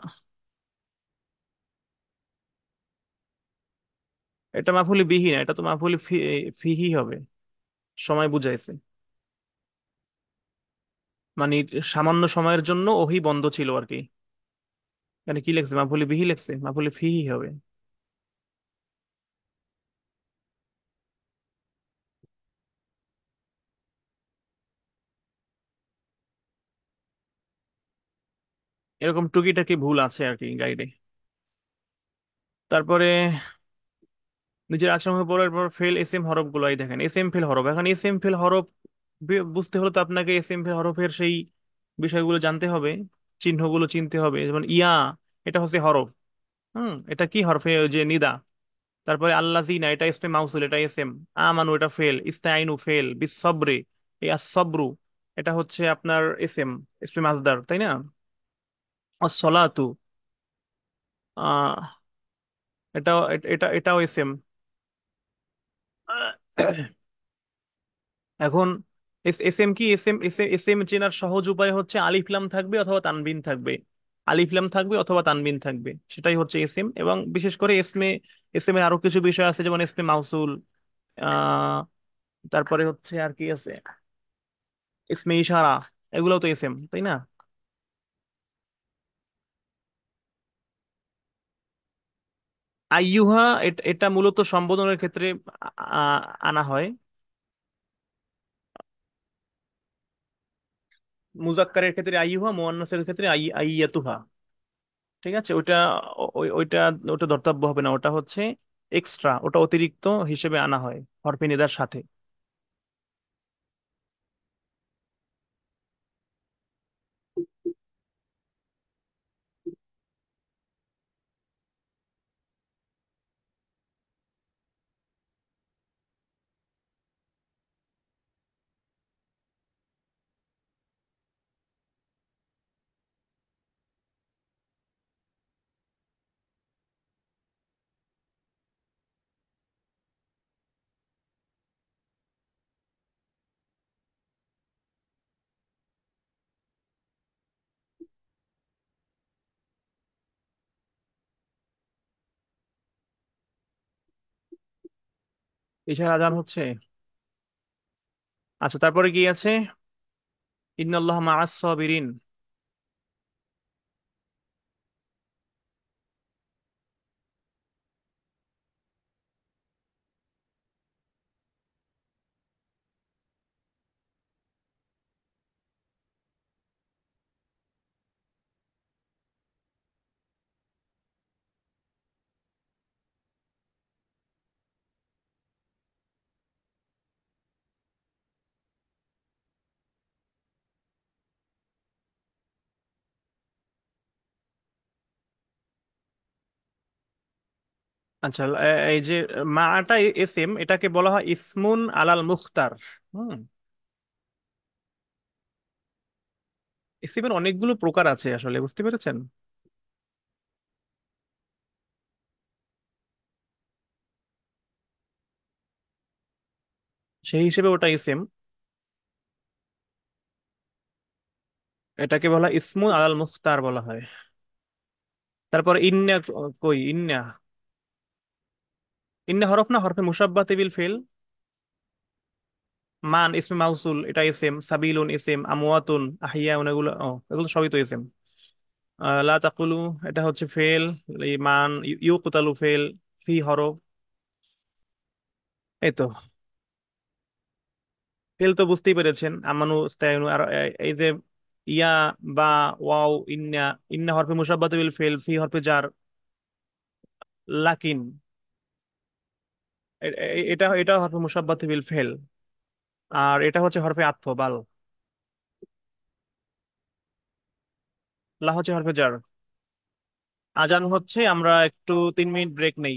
এটা মাফুলি বিহি না, এটা তো মাফুলি ফিহি হবে, সময় বুঝাইছে। মানে সামান্য সময়ের জন্য ওহি বন্ধ ছিল আর কি। মানে কি লেখছে? মাফুলি বিহি লেখছে, মাফুলি ফিহি হবে। এরকম টুকিটাকি ভুল আছে আর কি গাইডে। তারপরে নিজের আচরণ পড়ার পর ফেল এস এম হরফ গুলাই দেখেন, এস এম ফেল হরফ। এখন এস এম ফেল হরফ বুঝতে হলে তো আপনাকে এস এম ফেল হরফের সেই বিষয়গুলো জানতে হবে, চিহ্নগুলো চিনতে হবে। যেমন ইয়া, এটা হচ্ছে হরফ। এটা কি হরফে? ওই যে নিদা। তারপরে আল্লাযিনা, এটা ইসমে মাউসুল, এটা এস এম। আমানু, এটা ফেল। ইস্তাইনু ফেল। বিসসবরি, এই আসসবরু, এটা হচ্ছে আপনার এস এম, ইসমে মাসদার, তাই না? আসসালাতু, আহ এটাও এটাও এস এম। এখন এস এম কি? এস এম চেনার সহজ উপায় হচ্ছে আলিফ লাম থাকবে অথবা তানবিন থাকবে। আলিফ লাম থাকবে অথবা তানবিন থাকবে, সেটাই হচ্ছে এস এম। এবং বিশেষ করে এস এম এর আরো কিছু বিষয় আছে, যেমন এসমে মাউসুল, আহ তারপরে হচ্ছে আর কি আছে, ইসমে ইশারা, এগুলোও তো এস এম, তাই না? আইয়ুহা, এটা মূলত সম্বোধনের ক্ষেত্রে আনা হয়। মুজাক্কারের ক্ষেত্রে আইয়ুহা, মুয়ান্নাসের ক্ষেত্রে আইয়াতুহা। ঠিক আছে, ওইটা ওইটা ওটা ধর্তব্য হবে না, ওটা হচ্ছে এক্সট্রা, ওটা অতিরিক্ত হিসেবে আনা হয় হরফে নিদার সাথে। এছাড়া আজান হচ্ছে। আচ্ছা, তারপরে কি আছে? ইন্নাল্লাহ মাআস সাবিরিন। আচ্ছা, এই যে মাটা এস এম, এটাকে বলা হয় ইসমুন আলাল মুখতার। হুম। ইসিমের অনেকগুলো প্রকার আছে আসলে, বুঝতে পেরেছেন? সেই হিসেবে ওটা ইসেম। এটাকে বলা হয় ইসমুন আলাল মুখতার বলা হয়। তারপর ইন্না, কই ইন্না? ইন্না হরফ না, হরফে মুসাব্বাতে বিল ফেল। মান ইসমে মাউসুল, এটা এসএম। সাবিলুন এসএম। আমওয়াতুন, আহিয়াউন, এগুলো এগুলো সবই তো এসএম। লা তাকুলু, এটা হচ্ছে ফেল। এই মান, ইউকতালু ফেল। ফি হরফ। এই তো ফেল তো বুঝতেই পেরেছেন। আমানু ইস্তাইনু, আর এই যে ইয়া, বা, ওয়াও, ইন্না। ইন্না হরফে মুসাব্বাতে বিল ফেল, ফি হরফে জার। লাকিন, এটা এটা হরফে মুসাব্বাতে বিল ফেল। আর এটা হচ্ছে হরফে আতফ, বাল। লা হচ্ছে হরফে জার। আজান হচ্ছে, আমরা একটু 3 মিনিট ব্রেক নেই।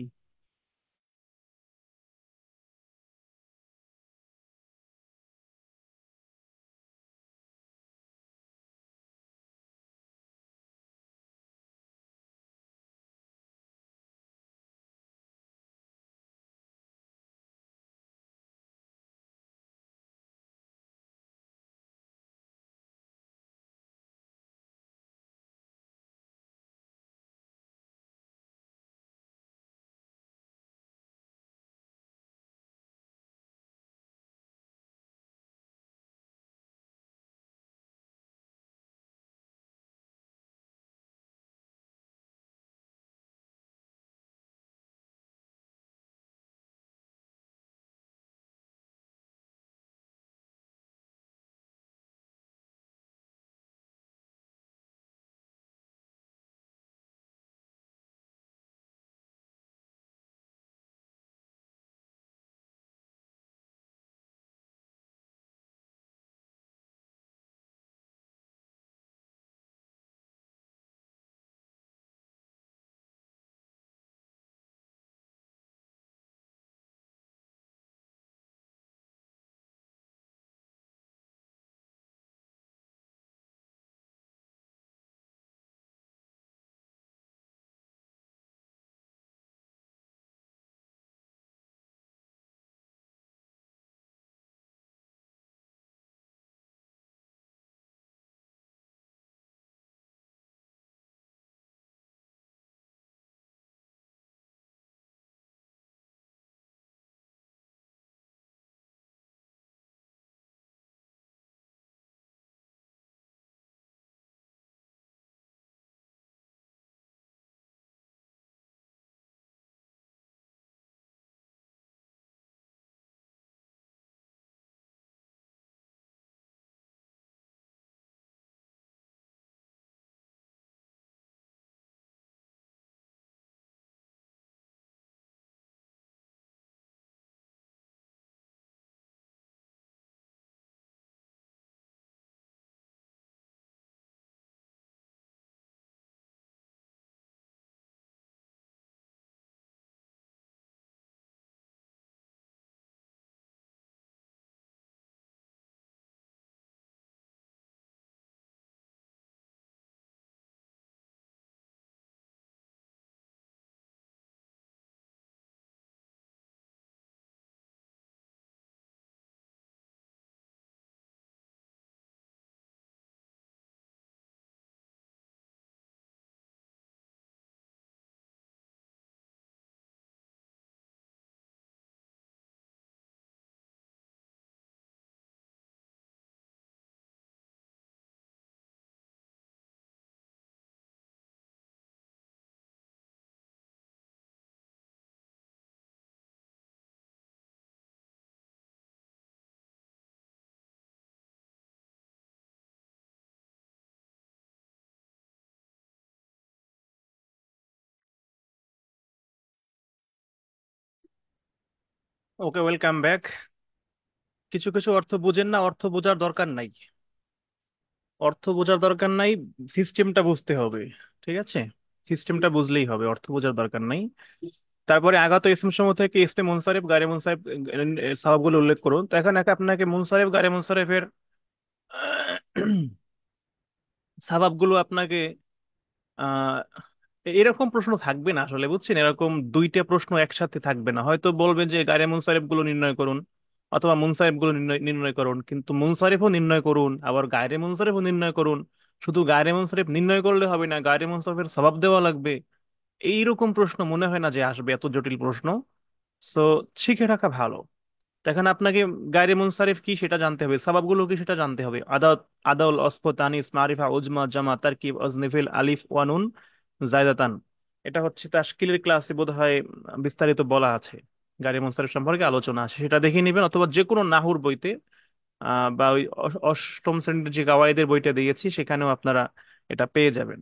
ওকে, ওয়েলকাম ব্যাক। কিছু কিছু অর্থ বুঝেন না, অর্থ বোঝার দরকার নাই। অর্থ বোঝার দরকার নাই, সিস্টেমটা বুঝতে হবে। ঠিক আছে, সিস্টেমটা বুঝলেই হবে, অর্থ বোঝার দরকার নাই। তারপরে আগত ইসম সমূহ থেকে ইসমে মুনসারিফ গায়রে মুনসারিফ সবগুলো উল্লেখ করুন। তো এখন আপনাকে মুনসারিফ গায়রে মুনসারিফের সাবাবগুলো আপনাকে আহ এরকম প্রশ্ন থাকবে না আসলে, বুঝছেন? এরকম দুইটা প্রশ্ন একসাথে থাকবে না, হয়তো বলবে যে গায়রে মুনসারিফ গুলো নির্ণয় করুন অথবা মুনসারিফ গুলো নির্ণয় নির্ণয় করুন, কিন্তু মুনসারিফও নির্ণয় করুন আবার গায়রে মুনসারিফও নির্ণয় করুন। শুধু গায়রে মুনসারিফ নির্ণয় করলে হবে না, গায়রে মুনসারিফের সবাব দেওয়া লাগবে। এইরকম প্রশ্ন মনে হয় না যে আসবে, এত জটিল প্রশ্ন। সো শিখে রাখা ভালো। এখন আপনাকে গায়রে মুনসারিফ কি সেটা জানতে হবে, সবাবগুলো কি সেটা জানতে হবে। আদাত, আদাল, অসফ, তানিস, মারিফা, উজমা, জামা, তারকিব, অজনিফিল, আলিফ, ওয়ানুন, জায়দাতান। এটা হচ্ছে তাশকিলের ক্লাসে বোধহয় বিস্তারিত বলা আছে, গায়রে মুনসারিফ সম্পর্কে আলোচনা আছে, সেটা দেখে নেবেন, অথবা যে কোনো নাহুর বইতে বা ওই অষ্টম শ্রেণীর যে গাওয়াইদের বইটা দিয়েছি সেখানেও আপনারা এটা পেয়ে যাবেন।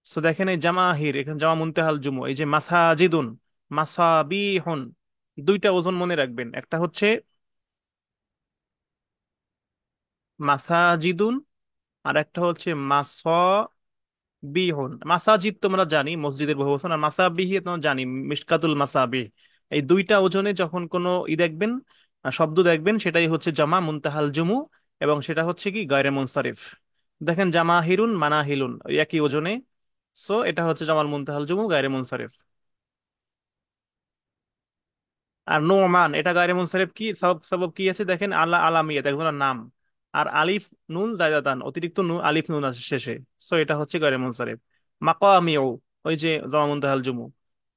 সো দেখেন, এই জামাহির, এখানে জামা মুনতাহাল জুমু, এই যে মাসাজিদুন, মাসাবিহুন, দুইটা ওজন মনে রাখবেন। একটা হচ্ছে মাসাজিদুন, আর একটা হচ্ছে বিহুন, মাসাজিদ তোমরা জানি মসজিদের বহু বচন, আর মাসাবিহি তোমরা জানি মিশকাতুল মাসাবিহ। এই দুইটা ওজনে যখন কোনো দেখবেন, শব্দ দেখবেন, সেটাই হচ্ছে জামা মুনতাহাল জুমু, এবং সেটা হচ্ছে কি গায়রে মুনসারিফ। দেখেন জামাহিরুন মানাহিলুন ওই একই ওজনে, সো এটা হচ্ছে জামাল মুনতাহাল জুমু গায়রে মুনসারিফ। আর নোমান এটা গায়রে মুনসারিফ, কি সবব সবব কি আছে দেখেন, আলা আলামিয়াত একজনের নাম, আর আলিফ নুন জায়দাতান অতিরিক্ত আলিফ নুন আছে শেষে, সো এটা হচ্ছে গায়রে মুনসারিফ। মাকামিউ ওই যে জামা মুনতাহাল জুমু।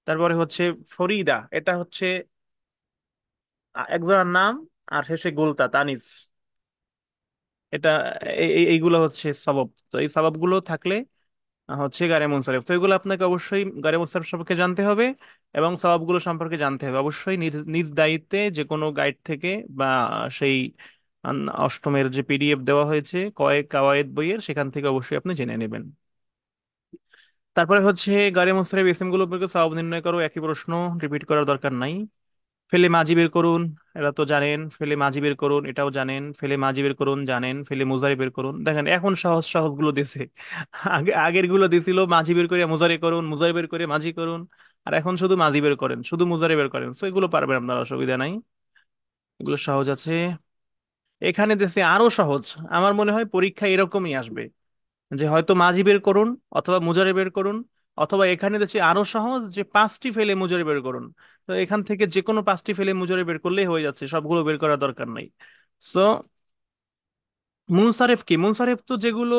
তারপরে হচ্ছে ফরিদা, এটা হচ্ছে একজনের নাম আর শেষে গুলতা তানিস। এটা এইগুলো হচ্ছে সবব। তো এই সববগুলো থাকলে হচ্ছে গারে মুনসারিফ। তো এগুলো আপনাকে অবশ্যই গারে মুনসারিফ সম্পর্কে জানতে হবে এবং সওয়াবগুলো সম্পর্কে জানতে হবে অবশ্যই। নিজ নিজ দায়িত্বে যে কোনো গাইড থেকে বা সেই অষ্টমের যে পিডিএফ দেওয়া হয়েছে কয়েক কাওয়ায়েদ বইয়ের, সেখান থেকে অবশ্যই আপনি জেনে নেবেন। তারপরে হচ্ছে গারে মুনসারিফ ইসিম গুলো উপর সওয়াব নির্ণয় করো, একই প্রশ্ন, রিপিট করার দরকার নাই। ফেলে মাজি বের করুন, এটা তো জানেন। ফেলে মাজি বের করুন, এটাও জানেন। ফেলে মাজি বের করুন জানেন। ফেলে মুজারি বের করুন, দেখেন এখন সহজ সহজ গুলো দিছে। আগের গুলো দিছিল মাঝি বের করে মুজারি করুন, মুজারি বের করে মাঝি করুন, আর এখন শুধু মাঝি বের করেন, শুধু মুজারি বের করেন। সো এগুলো পারবেন আপনার, অসুবিধা নাই, এগুলো সহজ আছে। এখানে দেশে আরো সহজ। আমার মনে হয় পরীক্ষা এরকমই আসবে, যে হয়তো মাঝি বের করুন অথবা মুজারি বের করুন, অথবা এখানে দেশে আরো সহজ যে পাঁচটি ফেলে মুজারি বের করুন। তো এখান থেকে যে কোনো পাঁচটি ফেলে মুজারি বের করলেই হয়ে যাচ্ছে, সবগুলো বের করার দরকার নাই। সো মুনসারেফ কি, মুনসারেফ তো যেগুলো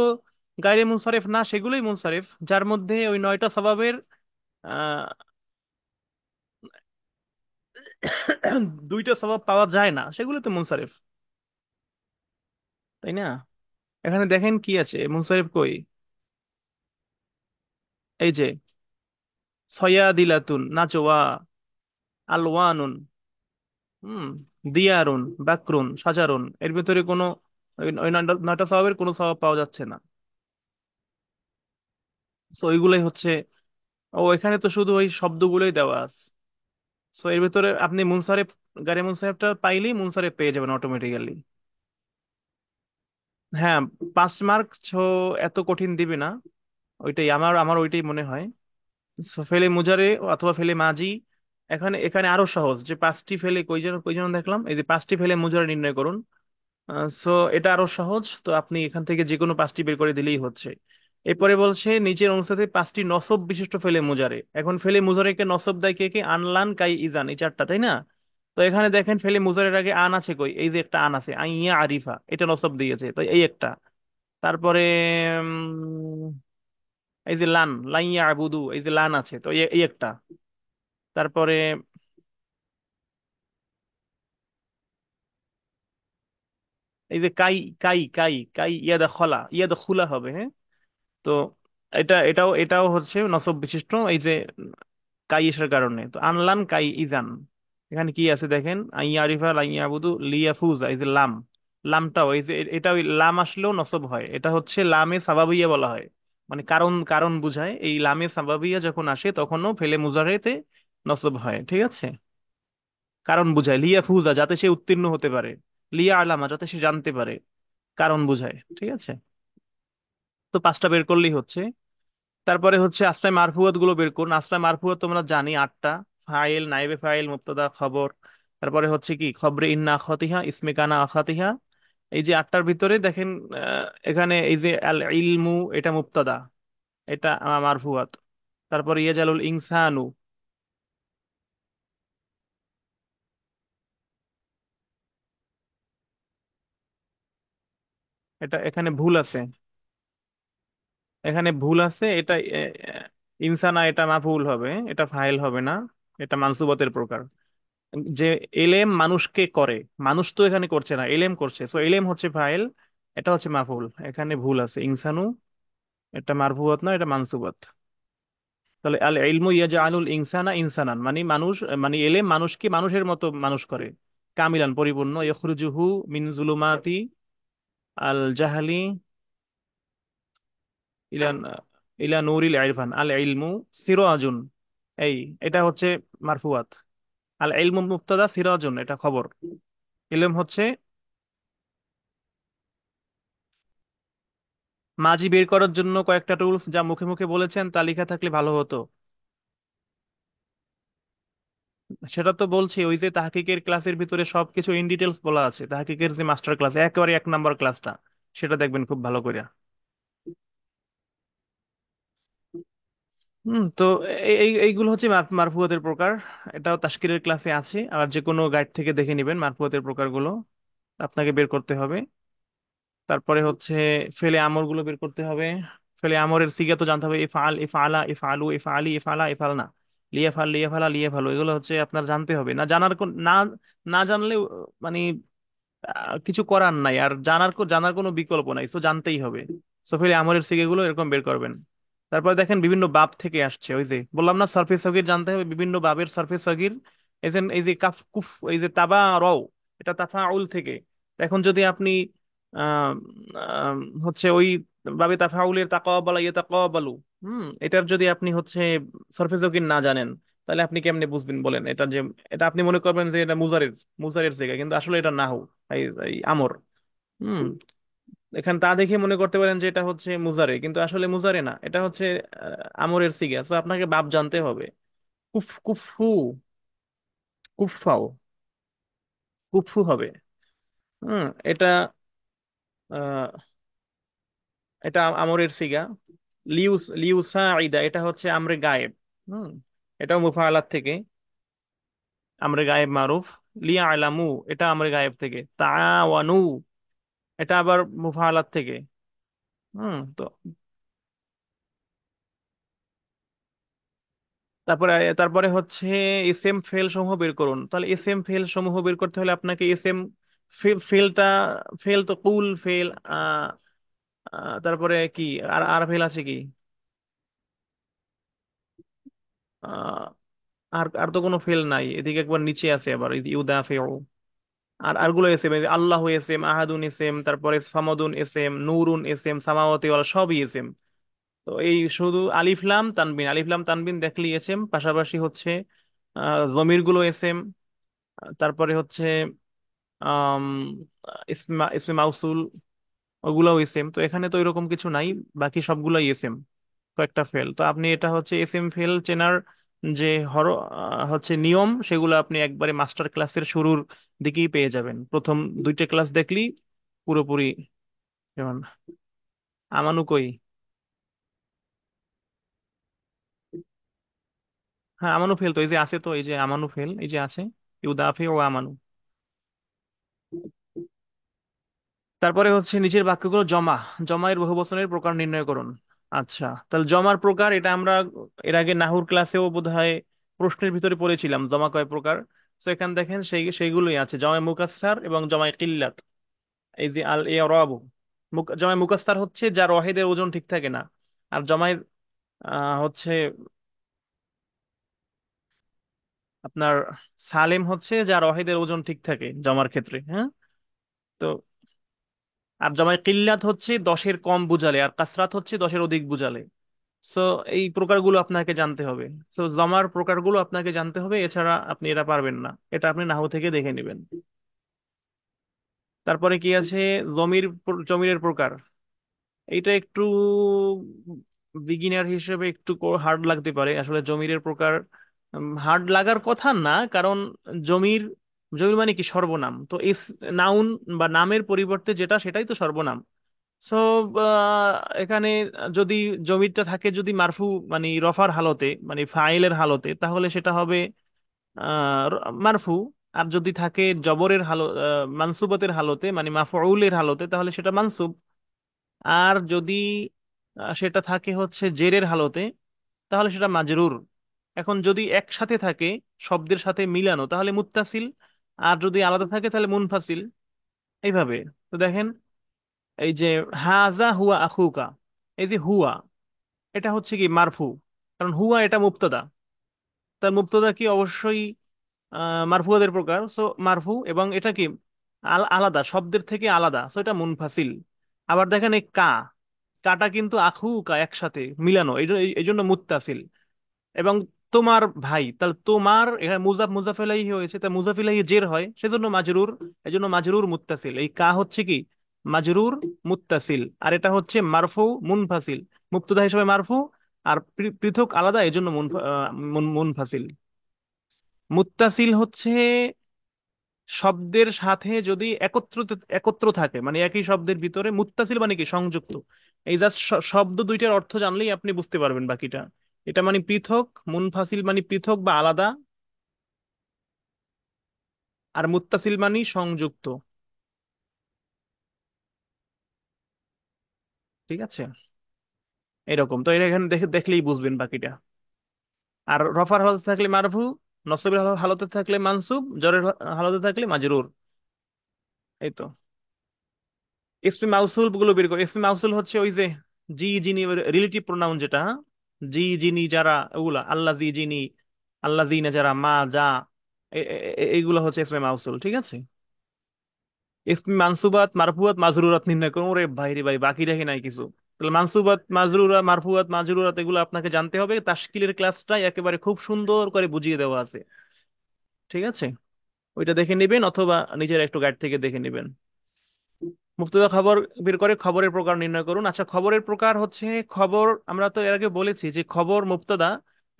গায়রে মুনসারেফ না সেগুলোই মুনসারেফ, যার মধ্যে ওই নয়টা স্বভাবের আহ দুইটা স্বভাব পাওয়া যায় না, সেগুলো তো মুনসারেফ, তাই না? এখানে দেখেন কি আছে, মুনসারেফ কই, এই যে সয়াদিলাতুন নাচোয়া, আলওয়ানুন, হুম, দিয়ারুন, বাকরুন, সাজারুন, এর ভিতরে কোনো ওই নয়টা স্বভাবের কোনো স্বভাব পাওয়া যাচ্ছে না। সো ওইগুলোই হচ্ছে, ও এখানে তো শুধু ওই শব্দগুলোই দেওয়া আছে। সো এর ভিতরে আপনি মুনসারেফ, গারে মুনসারেফটা পাইলেই মুনসারেফ পেয়ে যাবেন অটোমেটিক্যালি। হ্যাঁ, 5 মার্ক এত কঠিন দিবে না, ওইটাই আমার আমার ওইটাই মনে হয়। সো ফেলে মুজারে অথবা ফেলে মাজি, এখানে এখানে আরো সহজ, যে পাঁচটি ফেলে কই যেন দেখলাম, এই যে পাঁচটি ফেলে মুজারে নির্ণয় করুন। সো এটা আরো সহজ, তো আপনি এখান থেকে যে কোনো পাঁচটি বের করে দিলেই হচ্ছে। এরপরে বলছে নিচের অনুসারে পাঁচটি নসব বিশিষ্ট ফেলে মুজারে। এখন ফেলে মুজারেকে নসব দেয় কে কে, আনলান কাই ইজান, এই চারটা, তাই না? তো এখানে দেখেন ফেলে মুজারের আগে আন আছে কই, এই যে একটা আন আছে, আইয়া আরিফা, এটা নসব দিয়েছে, তো এই একটা। তারপরে এই যে লান, লাইয়া আবুদু, এই যে লান আছে, তো এই একটা। তারপরে এই যে কাই, কাই কাই কাই ইয়াদা খলা, ইয়াদা খুলা হবে, হ্যাঁ। তো এটাও হচ্ছে নসব বিশিষ্ট, এই যে কাই এর কারণে। তো আনলান কাই ইজান, এখানে কি আছে দেখেন, আইয়া আরিফা লাইয়া আবুদু লিয়াফুজা, এই যে লাম, লামটাও এই যে এটা ওই লাম আসলেও নসব হয়, এটা হচ্ছে লামে সাবাবিয়া বলা হয়, মানে কারণ কারণ বুঝায়। এই লামে সাবাবিয়া যখন আসে তখনও ফেলে মুজারেতে নসব হয়, ঠিক আছে। কারণ বুঝায়, লিয়াফুজা যাতে সে উত্তীর্ণ হতে পারে, লিয়া আলামা যাতে সে জানতে পারে, কারণ বুঝায়, ঠিক আছে। তো পাঁচটা বের করলেই হচ্ছে। তারপরে হচ্ছে আসমায়ে মারফুয়াত গুলো বের করুন। আসমায়ে মারফুয়াত তোমরা জানি 8টা, ফাইল, নাইবে ফাইল, মুবতাদা, খবর। তারপরে হচ্ছে কি খবরে ইন্না আখাতিহা, ইসমে কানা আখাতিহা। এই যে 8টার ভিতরে দেখেন, এখানে এই যে আল ইলমু, এটা মুবতাদা, এটা মারফুয়াত। তারপরে ইয়াজালুল ইনসানু, এটা এখানে ভুল আছে, এখানে ভুল আছে, এটা ইনসানা এটা মাফউল হবে, এটা ফাইল হবে না, এটা মানসুবাতের প্রকার। যে এলেম মানুষকে করে, মানুষ তো এখানে করছে না, এলেম করছে, সো এলেম হচ্ছে ফাইল, এটা হচ্ছে মাফউল, এখানে ভুল আছে, ইনসানু এটা মারফুয়াত না, এটা মানসুবাত। তাহলে আল ইলমু ইয়াজআলুল ইনসানা ইনসানান, মানে মানুষ, মানে এলেম মানুষকে মানুষের মতো মানুষ করে, কামিলান পরিপূর্ণ, ইখরুজুহু মিন জুলুমাতি আল জাহলি ইলা ইলা নূরিল ইরফান। আল ইলমু সিরাজুন, এই এটা হচ্ছে মারফুয়াত। আল ইলমু মুবতাদা, সিরাজুন এটা খবর। ইলম হচ্ছে মাঝি বের করার জন্য কয়েকটা টুলস যা মুখে মুখে বলেছেন তা লেখা থাকলে ভালো হতো। সেটা তো বলছি, ওই যে তাহকিকের ক্লাসের ভিতরে সবকিছু ইন ডিটেলস বলা আছে, তাহকিকের যে মাস্টার ক্লাস একেবারে 1 নম্বর ক্লাসটা, সেটা দেখবেন খুব ভালো করে। তো এইগুলো হচ্ছে মারফুয়াতের প্রকার। এটাও তাশকিরের ক্লাসে আছে, আর যে কোনো গাইড থেকে দেখে নেবেন মারফুয়াতের প্রকারগুলো আপনাকে বের করতে হবে। তারপরে হচ্ছে ফেলে আমর গুলো বের করতে হবে। ফেলে আমরের সিগা তো জানতে হবে, ইফআল, ইফআলা, ইফআলু, ইফআলি, ইফআলা, ইফআলনা, লিয়াফাল, লিয়াফালা, লিয়াফালু, এগুলো হচ্ছে আপনার জানতে হবে। না জানার না না জানলেও মানে কিছু করার নাই, আর জানার কোনো বিকল্প নাই, তো জানতেই হবে। সো ফেলে আমরের সিগা গুলো এরকম বের করবেন। তারপর দেখেন বিভিন্ন বাব থেকে আসছে, ওই যে বললাম না সরফে সগির জানতে হবে, বিভিন্ন বাবের সরফে সগির। এই যে কাফ কুফ, এই যে তাবা রও, এটা তাফাউল থেকে। এখন যদি আপনি আহ আম, হচ্ছে ওই বাবে তাফাউলের তাকাওয়াবালা ইয়ে তাকাওয়াবালু, এটার যদি আপনি হচ্ছে সরফে সগির না জানেন, তাহলে আপনি কেমনে বুঝবেন বলেন? এটা যে এটা আপনি মনে করবেন যে এটা মুজারের জায়গা, কিন্তু আসলে এটা নাহু, এই এই আমর। হুম এখানে তা দেখে মনে করতে পারেন যে এটা হচ্ছে মুজারে, কিন্তু আসলে মুজারে না, এটা হচ্ছে আমরের সিগা। তো আপনাকে বাপ জানতে হবে। কুফু, কুফাও, কুফু হবে। এটা আহ, এটা আমরের সিগা। লিউসাইদা, এটা হচ্ছে আমরে গায়েব। হুম এটাও মুফাআলাত থেকে, আমরে গায়েব মারুফ। লিয়া আলামু, এটা আমরে গায়েব থেকে। তাআওয়ানু, এটা আবার মুফাআলাত থেকে। তো তারপরে তারপরে হচ্ছে এস এম ফেল সমূহ বের করুন। তাহলে এস এম ফেল সমূহ বের করতে হলে আপনাকে এস এম ফেলটা, ফেল তো কুল ফেল, তারপরে কি আর আর ফেল আছে কি? আহ, আর আর তো কোনো ফেল নাই, এদিকে একবার নিচে আছে আবার ইউদা ফেও। আর আরগুলো এস এম, আল্লাহ এস এম, আহাদুন এস এম, তারপরে সামাদুন S M, Nurun S M, সামাওয়াতি ওয়াল, সবই এস এম। তো এই শুধু আলিফ লাম তানবিন, আলিফ লাম তানবিন দেখলি এস এম, পাশাপাশি হচ্ছে জমির গুলো এস এম, তারপরে হচ্ছে আম, ইসমে মাউসুল, ওগুলাও এসএম। তো এখানে তো এরকম কিছু নাই, বাকি সবগুলাই এসএম, কয়েকটা ফেল। তো আপনি এটা হচ্ছে এসএম ফেল চেনার যে হচ্ছে নিয়ম, সেগুলো আপনি একবারে মাস্টার ক্লাসের শুরুর দিকেই পেয়ে যাবেন, প্রথম 2টা ক্লাস দেখলি পুরোপুরি। যেমন আমানু কই? হ্যাঁ আমানু ফেল তো এই যে আছে, তো এই যে আমানু ফেল এই যে আছে, ইউদাফি ও আমানু। তারপরে হচ্ছে নিচের বাক্যগুলো জমা, জমায়ের বহুবচনের প্রকার নির্ণয় করুন। আচ্ছা, তাহলে জমার প্রকার এটা আমরা এর আগে নাহুর ক্লাসেও বোধহয় প্রশ্নের ভিতরে পড়েছিলাম জমা কয় প্রকার। তো এখানে দেখেন সেইগুলোই আছে, জমায় মুকাসসার এবং জমায় কিল্লাত। এই যে আল ইরাবু, জমায় মুকাসসার হচ্ছে যার ওয়াহিদের ওজন ঠিক থাকে না, আর জমায় হচ্ছে আপনার সালেম হচ্ছে যার ওয়াহিদের ওজন ঠিক থাকে জমার ক্ষেত্রে। হ্যাঁ, তো আর জমায় কিল্লাত হচ্ছে 10-এর কম বুঝালে, আর কাসরাত হচ্ছে 10-এর অধিক বুঝালে। সো এই প্রকারগুলো আপনাকে জানতে হবে। সো জমার প্রকারগুলো আপনাকে জানতে হবে, এছাড়া আপনি এটা পারবেন না, এটা আপনি নাহু থেকে দেখে নেবেন। তারপরে কি আছে? জমিরের প্রকার। এটা একটু বিগিনার হিসেবে একটু হার্ড লাগতে পারে আসলে, জমিরের প্রকার হার্ড লাগার কথা না, কারণ জমির জমির মানে কি সর্বনাম, তো এস নাউন বা নামের পরিবর্তে যেটা সেটাই তো সর্বনাম। সো এখানে যদি জমিরটা থাকে যদি মারফু মানে রফার হালতে, মানে ফাইলের হালতে, তাহলে সেটা হবে মারফু। আর যদি থাকে জবরের মানসুবতের হালতে মানে মাফউলের হালতে, তাহলে সেটা মানসুব। আর যদি সেটা থাকে হচ্ছে জেরের হালতে, তাহলে সেটা মাজরুর। এখন যদি একসাথে থাকে শব্দের সাথে মিলানো, তাহলে মুত্তাসিল। আর যদি আলাদা থাকে তাহলে মুনফাসিল। এইভাবে। তো দেখেন, এই যে হাজা হুয়া আখুকা, এই যে হুয়া, এটা হচ্ছে কি মারফু, কারণ হুয়া এটা মুবতাদা। তার মুবতাদা কি অবশ্যই মারফুয়াদের প্রকার, সো মারফু। এবং এটা কি আলাদা, শব্দের থেকে আলাদা, সো এটা মুনফাসিল। আবার দেখেন এই কাটা কিন্তু আখু কা একসাথে মিলানো, এই জন্য মুত্তাসিল। এবং তোমার ভাই, তাহলে তোমার এখানে মুজাফ ইলাইহি হয়েছে, তা মুজাফ ইলাইহি জের হয়, সেজন্য মাজরুর। এই জন্য মাজরুর মুত্তাসিল। এই কা হচ্ছে কি মাজরুর, মুত্তাসিল। আর এটা হচ্ছে মারফু, মুনফাসিল। মুবতাদা হিসেবে মারফু, আর পৃথক আলাদা, এজন্য মুনফাসিল। মুত্তাসিল হচ্ছে শব্দের সাথে যদি একত্র থাকে, মানে একই শব্দের ভিতরে। মুত্তাসিল মানে কি? সংযুক্ত। এই জাস্ট শব্দ দুইটার অর্থ জানলেই আপনি বুঝতে পারবেন বাকিটা। এটা মানে পৃথক, মুনফাসিল মানে পৃথক বা আলাদা, আর মুত্তাসিল মানে সংযুক্ত। ঠিক আছে, এরকম তো। এটা এখানে দেখলেই বুঝবেন বাকিটা। আর রফার হালতে থাকলে মারফু, নসবের হালতে থাকলে মানসুব, জরের হালতে থাকলে মাজরুর। এই তো। ইসমি মাউসুল গুলো বের করে। ইসমি মাউসুল হচ্ছে ওই যে জি যিনি, রিলেটিভ প্রোনাউন যেটা, হ্যাঁ? জি যিনি যারা, ওগুলা আল্লাহ জি যিনি, আল্লাহ জিনা যারা, মা যা, এইগুলো হচ্ছে ইসমি মাউসুল। ঠিক আছে। ইসমি মানসুবাত, মারফুয়াত, মাজরুরাত নির্ণয় করুন। ওরে ভাই রে ভাই, বাকি রাখি নাই কিছু। তাহলে মানসুবাত, মাজরুরা, মারফুয়াত, মাজরুরাত এগুলো আপনাকে জানতে হবে। তাশকিলের ক্লাসটাই একেবারে খুব সুন্দর করে বুঝিয়ে দেওয়া আছে। ঠিক আছে, ওইটা দেখে নেবেন, অথবা নিজের একটু গাইড থেকে দেখে নেবেন। মুক্তিযোদ্ধা খবর বের করে খবরের প্রকার নির্ণয় করুন। আচ্ছা, খবরের প্রকার হচ্ছে, খবর আমরা তো এর আগে বলেছি যে খবর মুক্তদা,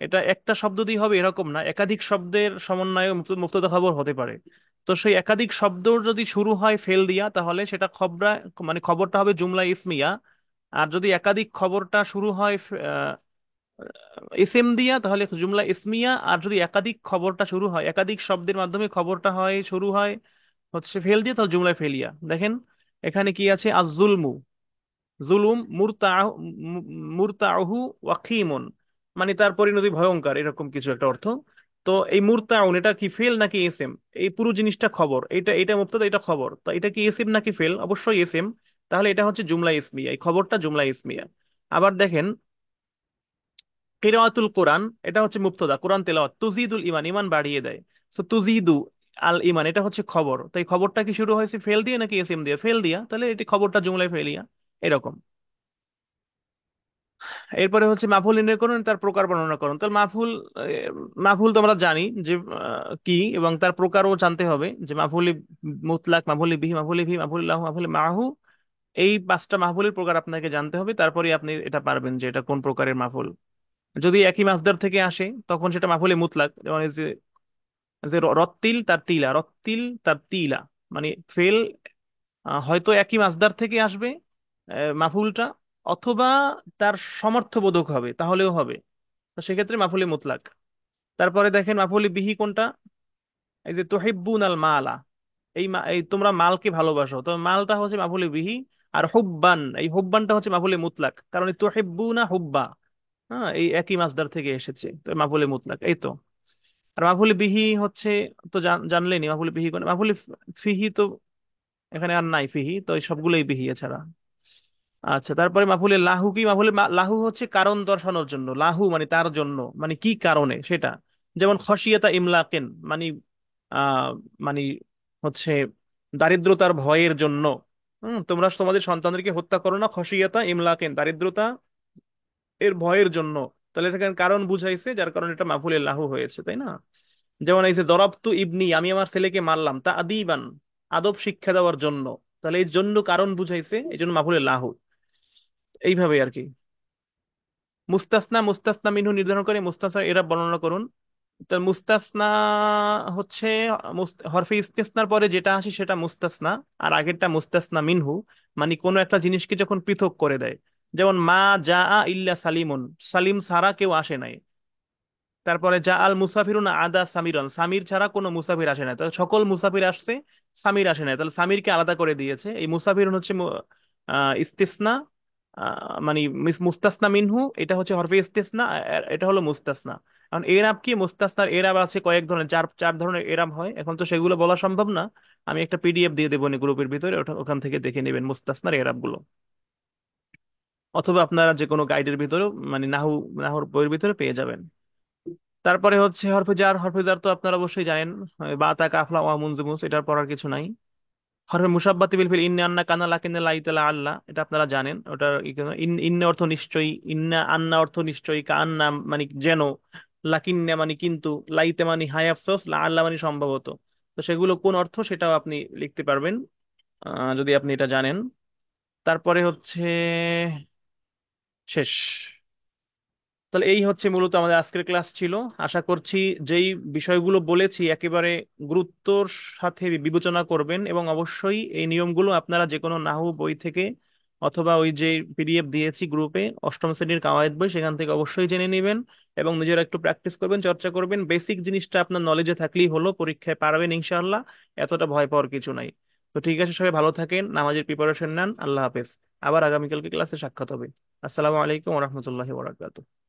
এটা একটা শব্দ দিয়ে হবে এরকম না, একাধিক শব্দের সমন্বয়ে মুক্তদা খবর হতে পারে। তো সেই একাধিক শব্দ যদি শুরু হয় ফেল দিয়া, তাহলে সেটা খবরা, মানে খবরটা হবে জুমলা ইসমিয়া। আর যদি একাধিক খবরটা শুরু হয় এসএম দিয়া, তাহলে জুমলা ইসমিয়া। আর যদি একাধিক খবরটা শুরু হয়, একাধিক শব্দের মাধ্যমে খবরটা হয় শুরু হয় হচ্ছে ফেল দিয়ে, তাহলে জুমলায় ফেলিয়া। দেখেন এখানে কি আছে, আজ-জুলমু, জুলুম, মুরতাহু ওয়াকিমুন, মানে তার পরিণতি ভয়ঙ্কর, এরকম কিছু একটা অর্থ। তো এই মুরতাউন এটা কি ফেল নাকি এসএম? এই পুরো জিনিসটা খবর, এটা মুবতাদা, এটা খবর। তো এটা কি এসএম নাকি ফেল? অবশ্যই এসএম। তাহলে এটা হচ্ছে জুমলা ইসমিয়া, এই খবরটা জুমলা ইসমিয়া। আবার দেখেন কিরাআতুল কোরআন, এটা হচ্ছে মুবতাদা, কোরআন তেলাওয়াত। তুজিদুল ইমান, ইমান বাড়িয়ে দেয়। সো তুজিদু আল ইমান, এটা হচ্ছে খবর। তাই খবরটা কি শুরু হয়েছে ফেল দিয়ে নাকি এসএম দিয়ে? ফেল দিয়া, তাহলে এটি খবরটা জুমলায় ফেলিয়া। এরকম। এরপরে হচ্ছে মাফুল নির্ণয় করুন, তার প্রকার বর্ণনা করুন। তাহলে মাফুল, মাফুল তো আমরা জানি যে কি, এবং তার প্রকারও জানতে হবে, যে মাফুলি মুতলাক, মাফুলি বিহি, মাফুলি ভি, মাফুলিল্লাহ, মাফুলি মাহু। এই পাঁচটা মাফুলের প্রকার আপনাকে জানতে হবে, তারপরে আপনি এটা পারবেন যে এটা কোন প্রকারের মাফুল। যদি একই মাসদার থেকে আসে, তখন সেটা মাফুলে মুতলাক। যেমন এই যে যে রত্তিল তার তিলা, রত্তিল তার তিলা, মানে ফেল হয়তো একই মাসদার থেকে আসবে মাফুলটা, অথবা তার সমর্থবোধক হবে, তাহলেও হবে। তো সেক্ষেত্রে মাফুলে মুতলাক। তারপরে দেখেন মাফুলে বিহি কোনটা, এই যে তুহিব্বুন আল মালা, এই তোমরা মালকে ভালোবাসো, তো মালটা হচ্ছে মাফুলে বিহি। আর হুব্বান, এই হুব্বানটা হচ্ছে মাফুলে মুতলাক, কারণ এই তুহিব্বুনা হুব্বা, হ্যাঁ, এই একই মাসদার থেকে এসেছে, তো মাফুলে মুতলাক। এই তো। আর মাফুলে বিহি হচ্ছে, তো জানলেনি মাফুলে বিহি কোন। মাফুলে ফিহি তো এখানে আর নাই, ফিহি তো এই সবগুলোই বিহি এছাড়া। আচ্ছা, তারপরে মাফুলে লাহু কি? মাফুলে লাহু হচ্ছে কারণ দর্শানোর জন্য, লাহু মানে তার জন্য, মানে কি কারণে সেটা। যেমন খসিয়াতা ইমলাকেন, মানে আহ মানে হচ্ছে দারিদ্রতার ভয়ের জন্য। তোমরা তোমাদের সন্তানদেরকে হত্যা করো না, খসিয়াতা ইমলাকেন, দারিদ্রতা এর ভয়ের জন্য। তাহলে এটা কারণ বুঝাইছে, যার কারণে এটা মাফুলে লাহু হয়েছে, তাই না? যেমন এই যে দরাবতু ইবনি, আমি আমার ছেলেকে মারলাম, তা আদিবান, আদব শিক্ষা দেওয়ার জন্য। তাহলে এই জন্য কারণ বুঝাইছে, এই জন্য মাফুলে লাহু। এইভাবে আর কি। মুস্তাসনা, মুস্তাসনা মিনহু নির্ধারণ করে মুস্তাসনা এরা বর্ণনা করুন। তো মুস্তাসনা হচ্ছে হরফে ইস্তেসনার পরে যেটা আসে সেটা মুস্তাসনা। আর আগেরটা মুস্তাসনা মিনহু, মানে কোনো একটা জিনিসকে যখন পৃথক করে দেয়। যেমন মা যা ইল্লা সালিমুন, সালিম ছাড়া কেউ আসে নাই। তারপরে যা আল মুসাফিরুন আদা সামিরন, সামির ছাড়া কোনো মুসাফির আসে না, তাহলে সকল মুসাফির আসছে, সামির আসে না, তাহলে সামিরকে আলাদা করে দিয়েছে। এই মুসাফিরুন হচ্ছে ইস্তিসনা, মানে মুস্তাসনা মিনহু, এটা হচ্ছে হরফে ইস্তিসনা, এটা হলো মুস্তাসনা। এখন এরাব কি? মুস্তাসনার এরাব আছে কয়েক ধরনের, চার চার ধরনের এরাব হয়। এখন তো সেগুলো বলা সম্ভব না, আমি একটা পিডিএফ দিয়ে দেবো গ্রুপের ভিতরে, ওখান থেকে দেখে নেবেন মুস্তাসনার এরাব গুলো। অথবা আপনারা যে কোনো গাইডের ভিতরেও, মানে নাহুর বইয়ের ভিতরে পেয়ে যাবেন। তারপরে হচ্ছে হরফে জার, হরফে জার তো আপনারা অবশ্যই জানেন, বা তা কাফলা ওয়া মুনজিমুস, এটার পড়ার কিছু নাই। হরফে মুসাব্বাতি বিল ফিল, ইন্না আন্না কানা লাকিন্না লাইতালা আল্লাহ, এটা আপনারা জানেন। ওটার ইন্না অর্থ নিশ্চয়ই, ইন্না আন্না অর্থ নিশ্চয়ই, কা আন্না মানে যেন, লাকিন্না মানে কিন্তু, লাইতে মানে হায় আফসোস, লা আল্লাহ মানে সম্ভবত। তো সেগুলো কোন অর্থ সেটাও আপনি লিখতে পারবেন। যদি আপনি এটা জানেন। তারপরে হচ্ছে শেষ। তাহলে এই হচ্ছে মূলত আমাদের আজকের ক্লাস ছিল। আশা করছি যেই বিষয়গুলো বলেছি একেবারে গুরুত্বর সাথে বিবেচনা করবেন, এবং অবশ্যই এই নিয়মগুলো আপনারা যে কোনো নাহু বই থেকে অথবা ওই যে পিডিএফ দিয়েছি গ্রুপে, অষ্টম শ্রেণীর কাওয়াইদ বই, সেখান থেকে অবশ্যই জেনে নেবেন এবং নিজেরা একটু প্র্যাকটিস করবেন, চর্চা করবেন। বেসিক জিনিসটা আপনার নলেজে থাকলেই হলো, পরীক্ষায় পারবেন ইনশাআল্লাহ। এতটা ভয় পাওয়ার কিছু নাই। তো ঠিক আছে, সবাই ভালো থাকেন, নামাজের প্রিপারেশন নেন। আল্লাহ হাফেজ। আবার আগামীকালকে ক্লাসে সাক্ষাৎ হবে। আসসালামু আলাইকুম ওয়া রাহমাতুল্লাহি ওয়া বারাকাতুহু।